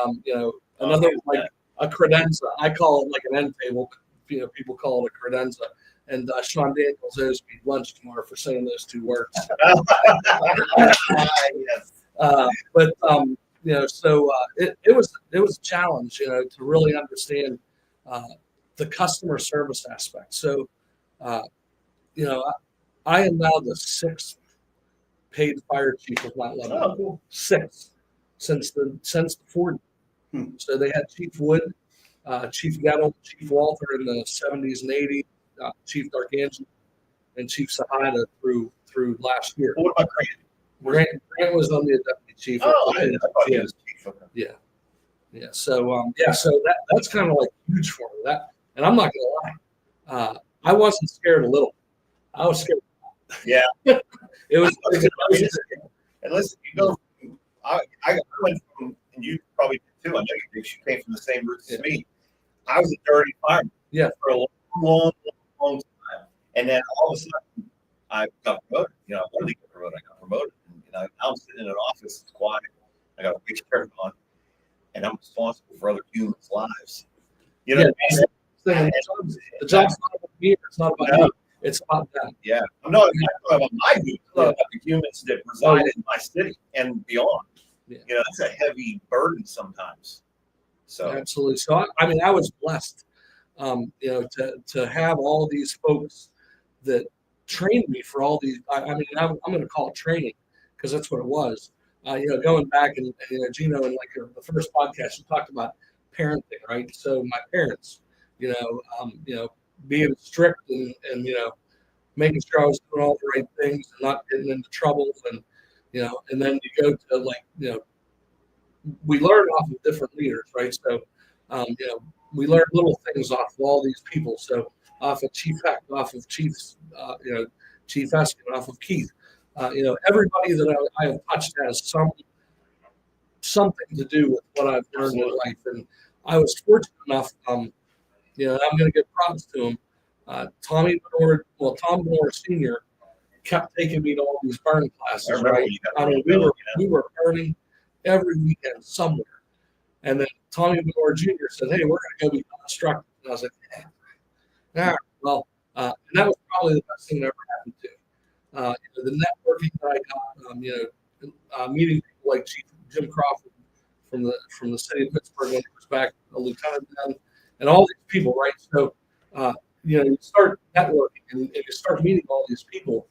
another like a credenza. I call it like an end table. People call it a credenza. And Sean Daniels owes me lunch tomorrow for saying those two words. Yes. It was a challenge, to really understand the customer service aspect. So, I am now the 6th paid fire chief of Mount Lebanon. Oh, cool. 6th since the 40s. So they had Chief Wood, Chief Gettle, Chief Walter in the 70s and 80s, Chief Engine, and Chief Sahida through last year. What about Grant? Grant was on the deputy chief. Oh, I thought he was chief. Okay. Yeah. So that's kind of like huge for me. And I'm not gonna lie, I wasn't scared a little. I was scared. Yeah. It was. And listen, I went from, and you probably did too. I know you came from the same roots as me. I was a dirty fireman. Yeah. For a long time, and then all of a sudden, I got promoted. I wanted to get promoted. I got promoted. And, I'm sitting in an office. It's quiet. I got a big shirt on, and I'm responsible for other humans' lives. The job's not about me. It's not about you. It's about them. Yeah. I'm not talking about my humans. I'm talking about the humans that reside in my city and beyond. Yeah. That's a heavy burden sometimes. So Absolutely. So I was blessed, to have all these folks that trained me for all these. I'm going to call it training because that's what it was. Going back and Gino, in like the first podcast, you talked about parenting, right? So my parents, being strict and making sure I was doing all the right things and not getting into trouble, and then you go to we learn off of different leaders, right? So we learn little things off of all these people. So off of Chief Heck, off of Chiefs, Chief Eskin, off of Keith, everybody that I have touched has something to do with what I've learned in life, and I was fortunate enough. I'm going to give props to him. Tom Benor Sr. kept taking me to all these burn classes. Right? We were burning every weekend somewhere, and then Tommy Benor Jr. said, "Hey, we're going to go be instructors." And I was like, "Yeah, well," and that was probably the best thing that ever happened to. The networking that I got, meeting people like Chief Jim Crawford from the city of Pittsburgh when he was back a lieutenant then, and all these people, right? So, you start networking and you start meeting all these people.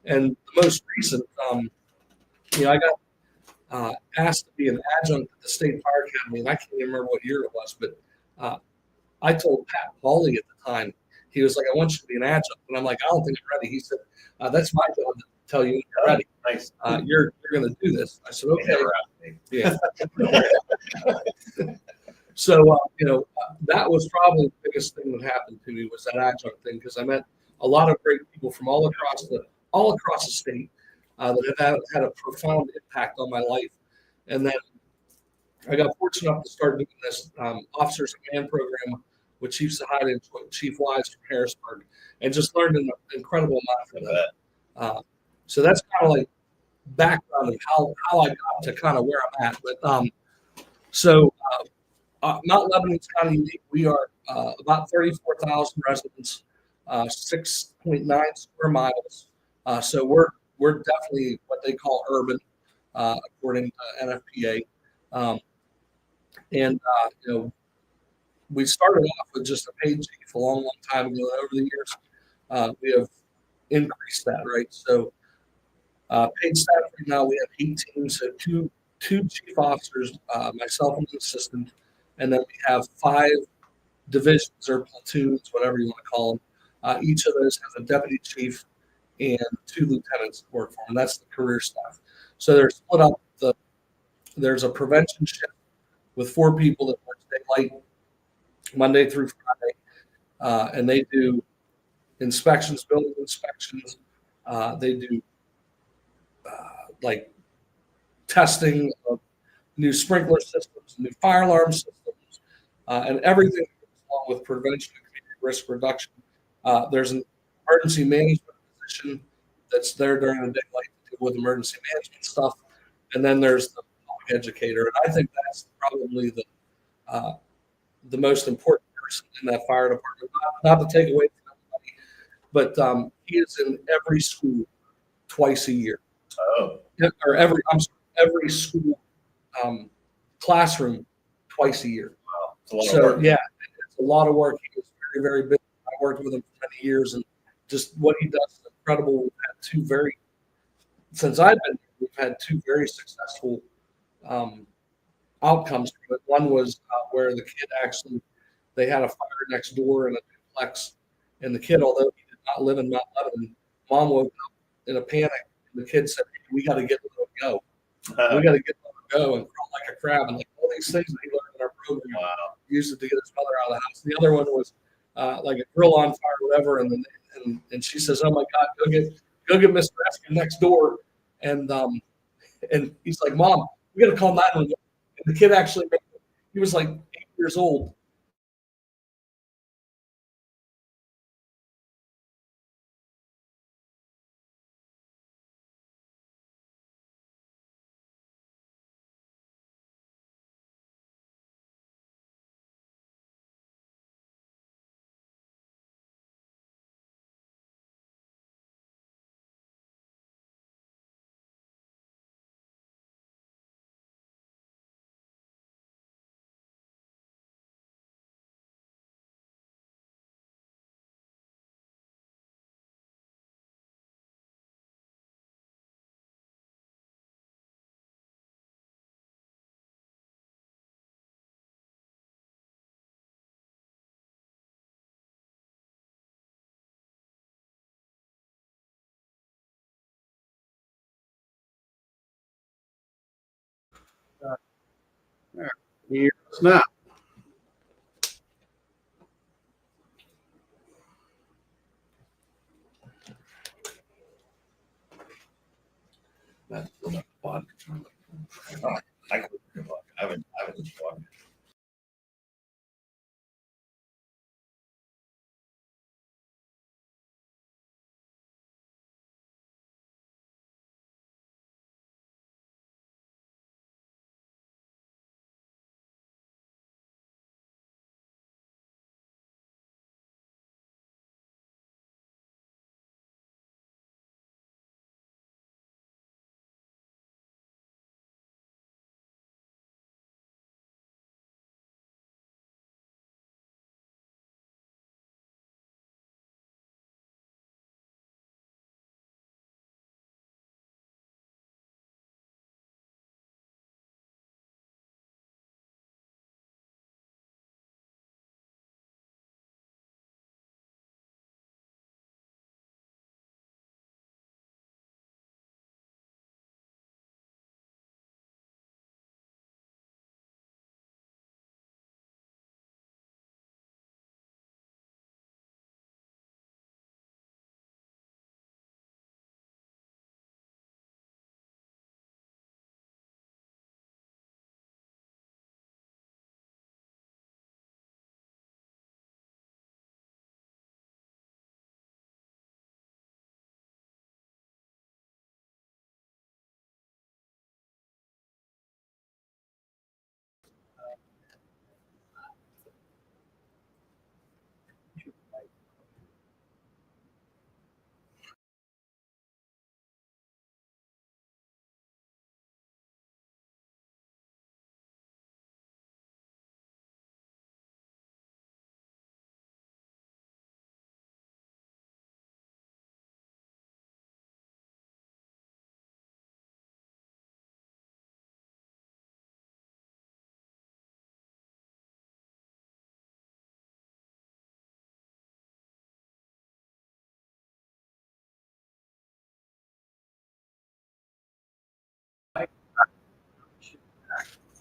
And the most recent, I got asked to be an adjunct at the State Fire Academy, and I can't even remember what year it was, but I told Pat Pauly at the time, he was like, "I want you to be an adjunct," and I'm like, "I don't think I'm ready." He said, "That's my job to tell you when you're ready. Nice. You're going to do this." I said, "Okay." Yeah. So, that was probably the biggest thing that happened to me was that adjunct thing, because I met a lot of great people from all across the state that have had a profound impact on my life. And then I got fortunate enough to start doing this Officers Command program with Chief Sahida and Chief Wise from Harrisburg, and just learned an incredible amount from that. So that's kind of like background of how I got to kind of where I'm at. But Mount Lebanon is kind of unique. We are about 34,000 residents, 6.9 square miles. So we're definitely what they call urban, according to NFPA. We started off with just a paid chief a long time ago. Over the years, we have increased that, right? So paid staff right now, we have 18, so two chief officers, myself and an assistant, and then we have 5 divisions or platoons, whatever you want to call them. Each of those has a deputy chief and 2 lieutenants that work for them. That's the career staff. So they're split up. There's a prevention shift with 4 people that work daylight Monday through Friday, and they do inspections, building inspections. They do like testing of new sprinkler systems, new fire alarm systems, and everything that goes along with prevention and community risk reduction. There's an emergency management position that's there during the daylight to deal with emergency management stuff, and then there's the public educator, and I think that's probably the most important person in that fire department. Not to take away from everybody, but he is in every school twice a year, Oh, or every school classroom twice a year. wow. It's a lot of So work. yeah, it's a lot of work. He was very, very busy. I worked with him for many years, and just what he does is incredible. Since I've been here, we've had 2 very successful outcomes from it. One was where the kid they had a fire next door in a duplex, and the kid, although he did not live in Mount Lebanon, mom woke up in a panic, and the kid said, "Hey, we got to get them to go. We got to get them to go," and crawl like a crab, and like all these things that he learned in our program. Wow. Used it to get his mother out of the house. The other one was like a grill on fire, or whatever, and she says, "Oh my God, go get Mr. Eskin next door," and he's like, "Mom, we got to call 911." And the kid actually, he was like 8 years old. Here's now. That's fun. I haven't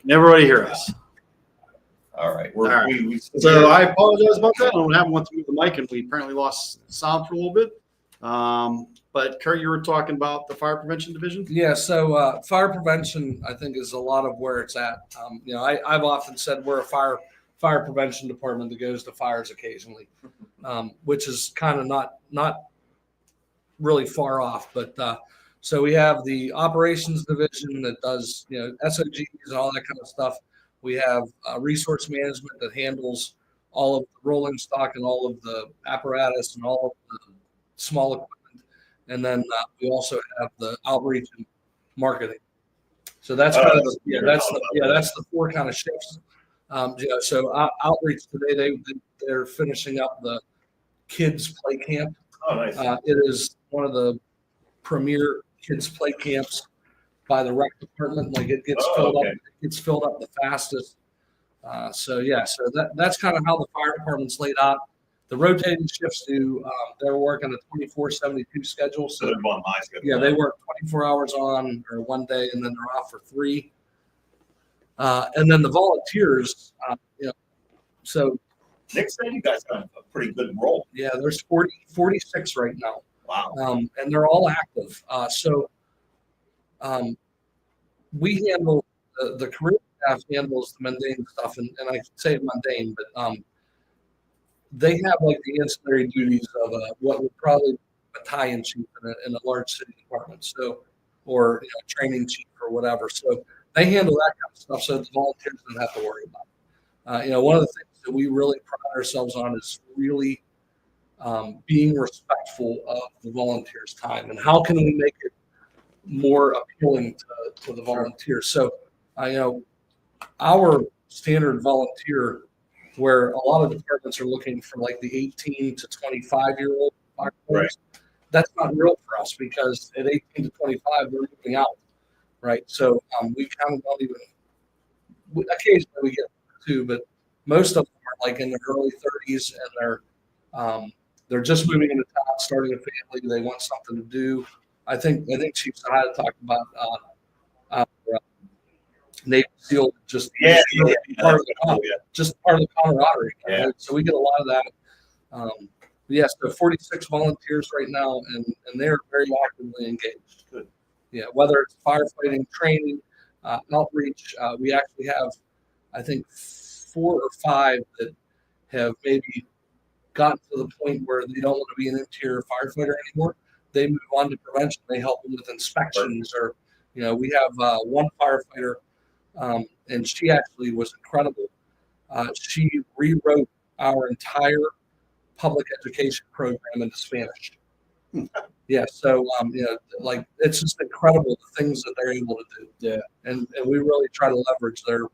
Can everybody hear us? All right. All right. So I apologize about that. I don't know what happened once we moved the mic, and we apparently lost sound for a little bit. But Kurt, you were talking about the fire prevention division. Yeah, so fire prevention, I think, is a lot of where it's at. I've often said we're a fire prevention department that goes to fires occasionally, which is kind of not really far off. But so we have the operations division that does SOGs and all that kind of stuff. We have resource management that handles all of the rolling stock and all of the apparatus and all of the small equipment. And then we also have the outreach and marketing. So that's kind of that's the four kind of shifts. So outreach today, they're finishing up the kids play camp. Oh, nice. It is one of the premier kids play camps by the rec department. Like it gets filled up. It gets filled up the fastest. So that's kind of how the fire department's laid out. The rotating shifts they're working a 24/72 schedule. So they're on my schedule. Yeah, they work 24 hours on or one day, and then they're off for 3. And then the volunteers, so Nick said you guys got a pretty good role. yeah, there's 46 right now. Wow. And they're all active. We handle the career staff handles the mundane stuff, and I say mundane, but they have like the ancillary duties of what would probably be a battalion chief in a large city department, or training chief or whatever. So they handle that kind of stuff, so the volunteers don't have to worry about it. One of the things that we really pride ourselves on is really being respectful of the volunteers' time, and how can we make it more appealing to the volunteers. So, our standard volunteer, where a lot of departments are looking for like the 18 to 25-year-old firefighters, right. That's not real for us, because at 18 to 25, they're moving out, right? So we kind of don't even, occasionally we get 2, but most of them are like in their early 30s, and they're just moving into town, starting a family. They want something to do. I think Chief Sahada talked about Navy SEAL, just part of the camaraderie. Yeah. Right? So we get a lot of that. So 46 volunteers right now, and they're very actively engaged. Good. Yeah, whether it's firefighting, training, outreach, we actually have, I think, 4 or 5 that have maybe gotten to the point where they don't want to be an interior firefighter anymore. They move on to prevention. They help them with inspections, or we have one firefighter, and she actually was incredible. She rewrote our entire public education program into Spanish. Yeah, so like it's just incredible the things that they're able to do. Yeah, and we really try to leverage their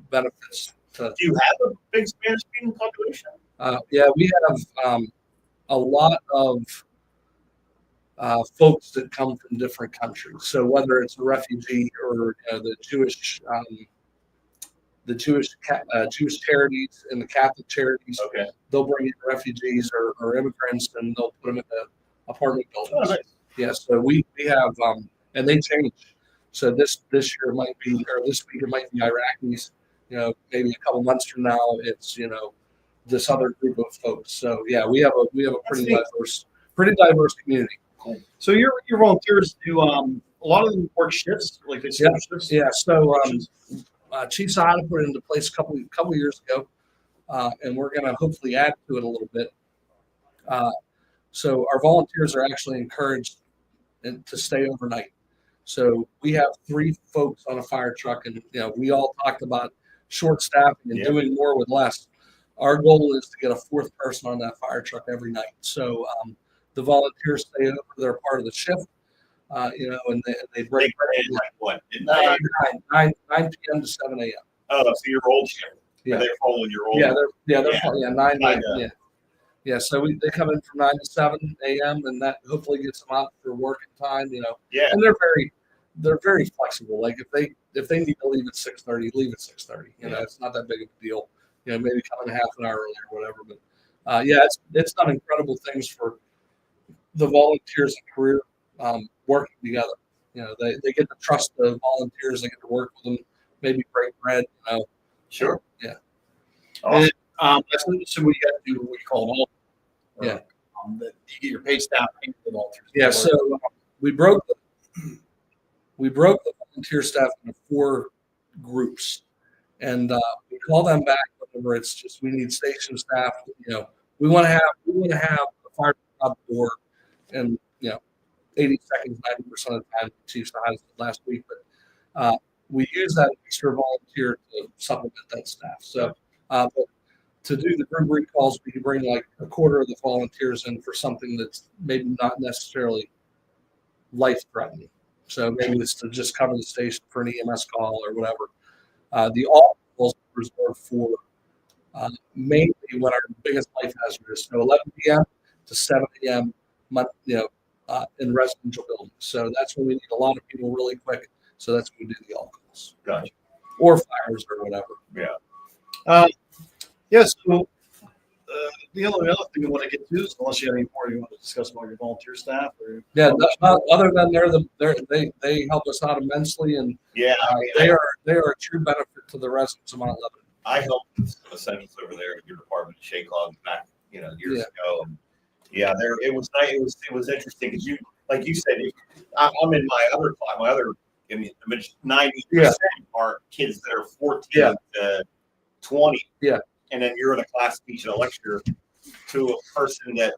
benefits. Do you have a big Spanish-speaking population? Yeah, we have a lot of folks that come from different countries. So whether it's a refugee or the Jewish charities and the Catholic charities, they'll bring in refugees or immigrants, and they'll put them in the apartment buildings. Oh, nice. Yeah, so we have and they change. So this year might be, or this week it might be Iraqis. Maybe a couple months from now it's this other group of folks. So yeah, we have a pretty diverse community. So your volunteers do a lot of them work shifts, like they shifts. Yeah. So Chief Sahada put it into place a couple years ago, and we're going to hopefully add to it a little bit. So our volunteers are actually encouraged to stay overnight. So we have 3 folks on a fire truck, and we all talked about short staffing and doing more with less. Our goal is to get a 4th person on that fire truck every night. So the volunteers stay over; they're part of the shift. And they break in like what? 9 p.m. to 7 a.m. Oh, so your old shift. Yeah, they're following your old. They're 9. Yeah. So they come in from 9 to 7 a.m. and that hopefully gets them out for working time. And they're very flexible. Like if they need to leave at 6:30, leave at 6:30. It's not that big of a deal. Maybe come in half an hour early or whatever. But it's done incredible things for the volunteers and career working together. they get to trust the volunteers. They get to work with them, maybe break bread. Sure. Yeah. Awesome. So we got to do what you call an altar. Yeah. You get your paid staff into the altars. Yeah. So we broke the volunteer staff into 4 groups, and we call them back whenever it's just we need station staff. We want to have the fire out the door, and 80 seconds, 90% of the time, Chief's the highest last week, but we use that extra volunteer to supplement that staff. So, but to do the group recalls, we can bring like a quarter of the volunteers in for something that's maybe not necessarily life-threatening. So maybe it's to just cover the station for an EMS call or whatever. The all calls are reserved for mainly when our biggest life hazard is. So 11 p.m. to 7 a.m. In residential buildings. So that's when we need a lot of people really quick. So that's when we do the all calls. Gotcha. Or fires or whatever. Yeah. Yes. So the other thing I want to get to is, unless you have any more you want to discuss about your volunteer staff, or Other than they help us out immensely, and Yeah. they are a true benefit to the residents of Mount Lebanon. I helped with essentials over there at your department, Shake Hog, back years ago. And yeah, it was nice. It was interesting because like you said, I'm in my other class. 90% are kids that are 14 to 20. Yeah. And then you're in a class teaching a lecture to a person that's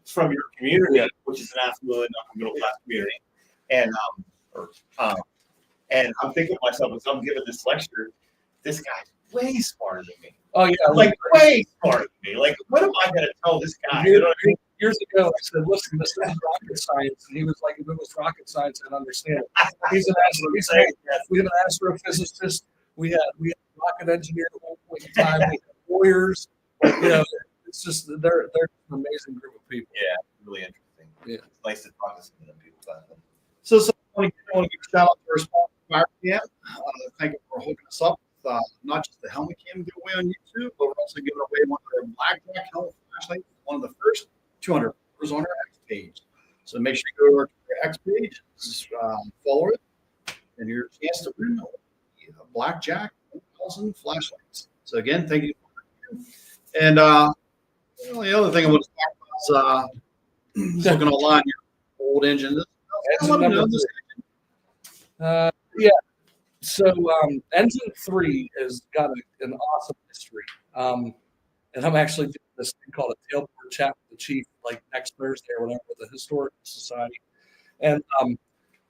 from your community, which is an affluent, upper middle class community. And and I'm thinking to myself, as I'm giving this lecture, this guy's way smarter than me. Oh yeah, Like way smarter than me. Like, what am I going to tell this guy? You know what I mean? Years ago, I said, "Listen, this is rocket science," and he was like, "If it was rocket science, I'd understand it." He's an we have an astrophysicist. We had a rocket engineer at one point in time. We had lawyers. It's just they're an amazing group of people. Yeah, really interesting. Yeah, it's nice to talk to some of them people about them. So I want to give a shout out to our sponsor, Fire Cam. Thank you for hooking us up with not just the helmet cam giveaway on YouTube, but we're also giving away one of their blackjack helmet flashlights, one of the first 200 on our X page. So make sure you go to our X page, follow it, and your chance to win a blackjack 1,000 flashlights. So again, thank you. And the other thing I want to talk about is looking online your old engine. So engine 3 has got an awesome history. And I'm actually doing this thing called a tailboard chat with the chief, like next Thursday or whatever, with the Historical Society. And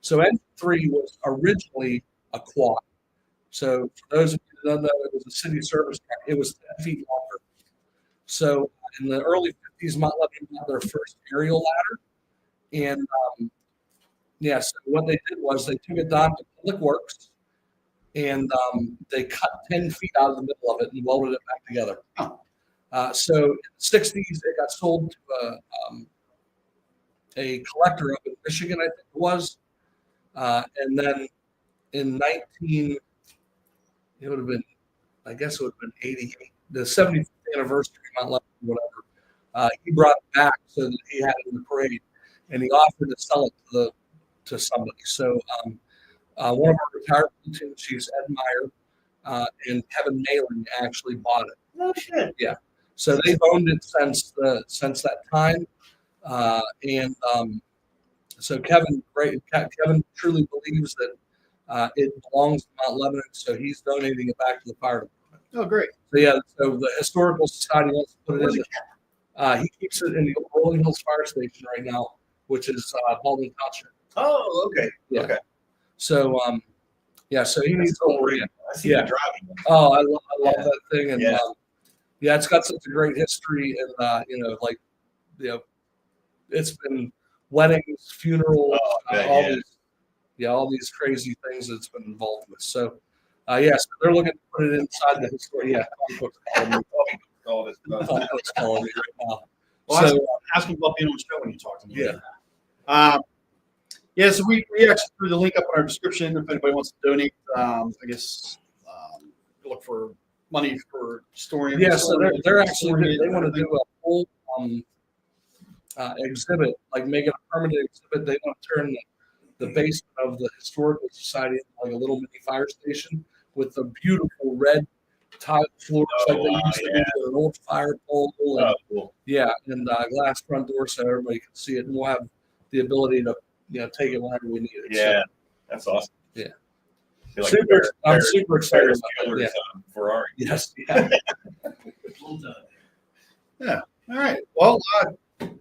so engine 3 was originally a quad. So for those of you that don't know, it was a city service truck. It was 10 feet longer. So in the early 50s, Mount Lebanon got their first aerial ladder. And so what they did was they took it down to Public Works, and they cut 10 feet out of the middle of it and welded it back together. So in the 60s, it got sold to a collector up in Michigan, I think it was. And then in it would have been 88, the 75th anniversary of Mount Lebanon, whatever. He brought it back so that he had it in the parade, and he offered to sell it to somebody. So one of our retired platoon chiefs, Ed Meyer, and Kevin Malin actually bought it. No shit. Yeah. So they've owned it since that time, and so Kevin truly believes that it belongs to Mount Lebanon, so he's donating it back to the fire department. Oh, great! So the Historical Society wants to put it in. He keeps it in the Rolling Hills Fire Station right now, which is Baldwin Township. Oh, okay. Yeah. Okay. So so he needs to order it. I see you driving. Oh, I love that thing, and it's got such a great history, and it's been weddings, funerals, all these crazy things that it's been involved with. So, so they're looking to put it inside the historic. Yeah, calling me right now. Well, ask him about being on the show when you talk to me. So we actually threw the link up in our description if anybody wants to donate. Look for money for storing. Yeah, so they're actually they want to do a full exhibit, like make it a permanent exhibit. They want to turn the basement of the Historical Society, like a little mini fire station with the beautiful red tile floors like they used to be with an old fire pole. And, Cool. yeah, and glass front door so everybody can see it, and we'll have the ability to take it whenever we need it. Yeah, So, that's awesome. Yeah. Feel like I'm super excited Ferris about that. Bueller's, Ferrari. Yes. Yeah. Well done. Yeah. All right. Well,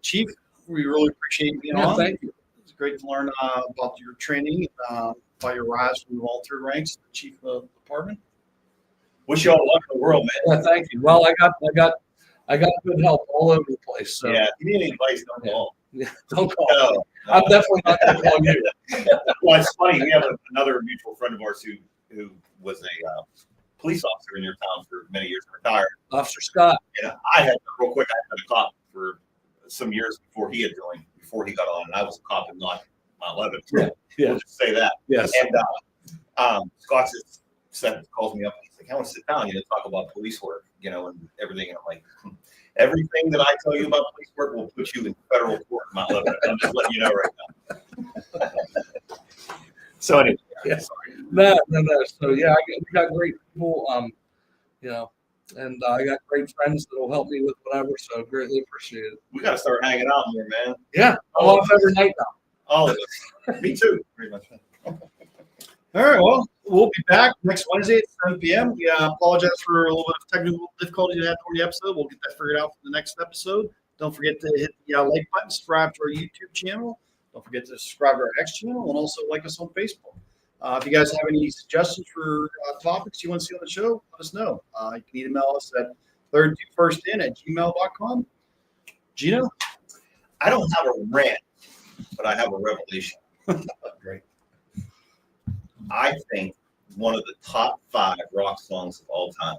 Chief, we really appreciate you being Yeah, on. thank you. It's great to learn about your training, about your rise from the volunteer ranks to Chief of the Department. Wish you all the luck in the world, man. Yeah, thank you. Well, I got good help all over the place. So Yeah, if you need any advice, don't call. yeah, don't call. No. I'm definitely not going to call you. Well, it's funny. We have another mutual friend of ours who was a police officer in your town for many years, retired. Officer Scott. And I had, real quick, I had been a cop for some years before he had joined, before he got on, and I was a cop in not 11. Yeah. We'll just say that. Yes. And Scott just calls me up and he's like, I want to sit down, talk about police work, and everything. And I'm like, everything that I tell you about police work will put you in federal court in Mount Lebanon. I'm just letting you know right now. So anyway, Yeah. sorry. No. So yeah, we got great people, and I got great friends that will help me with whatever. So greatly appreciate it. We got to start hanging out more, man. Yeah, I'm off every night now. All of us. Me too. Pretty much. All right. Well, we'll be back next Wednesday at 7 p.m. We apologize for a little bit of technical difficulty we had during the episode. We'll get that figured out for the next episode. Don't forget to hit the like button, subscribe to our YouTube channel. Don't forget to subscribe to our X channel, and also like us on Facebook. If you guys have any suggestions for topics you want to see on the show, let us know. You can email us at thirdfirstin@gmail.com. Gino? I don't have a rant, but I have a revelation. Great. I think one of the top 5 rock songs of all time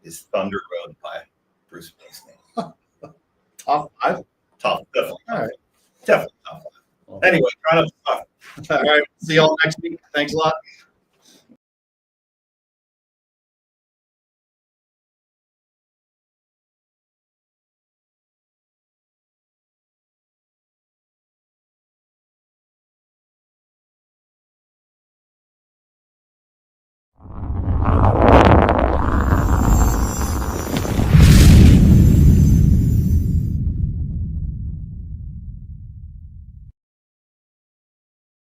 is Thunder Road by Bruce Springsteen. Top 5? Top, definitely. All right. Definitely top 5. Anyway, try not to talk. All right. See y'all next week. Thanks a lot.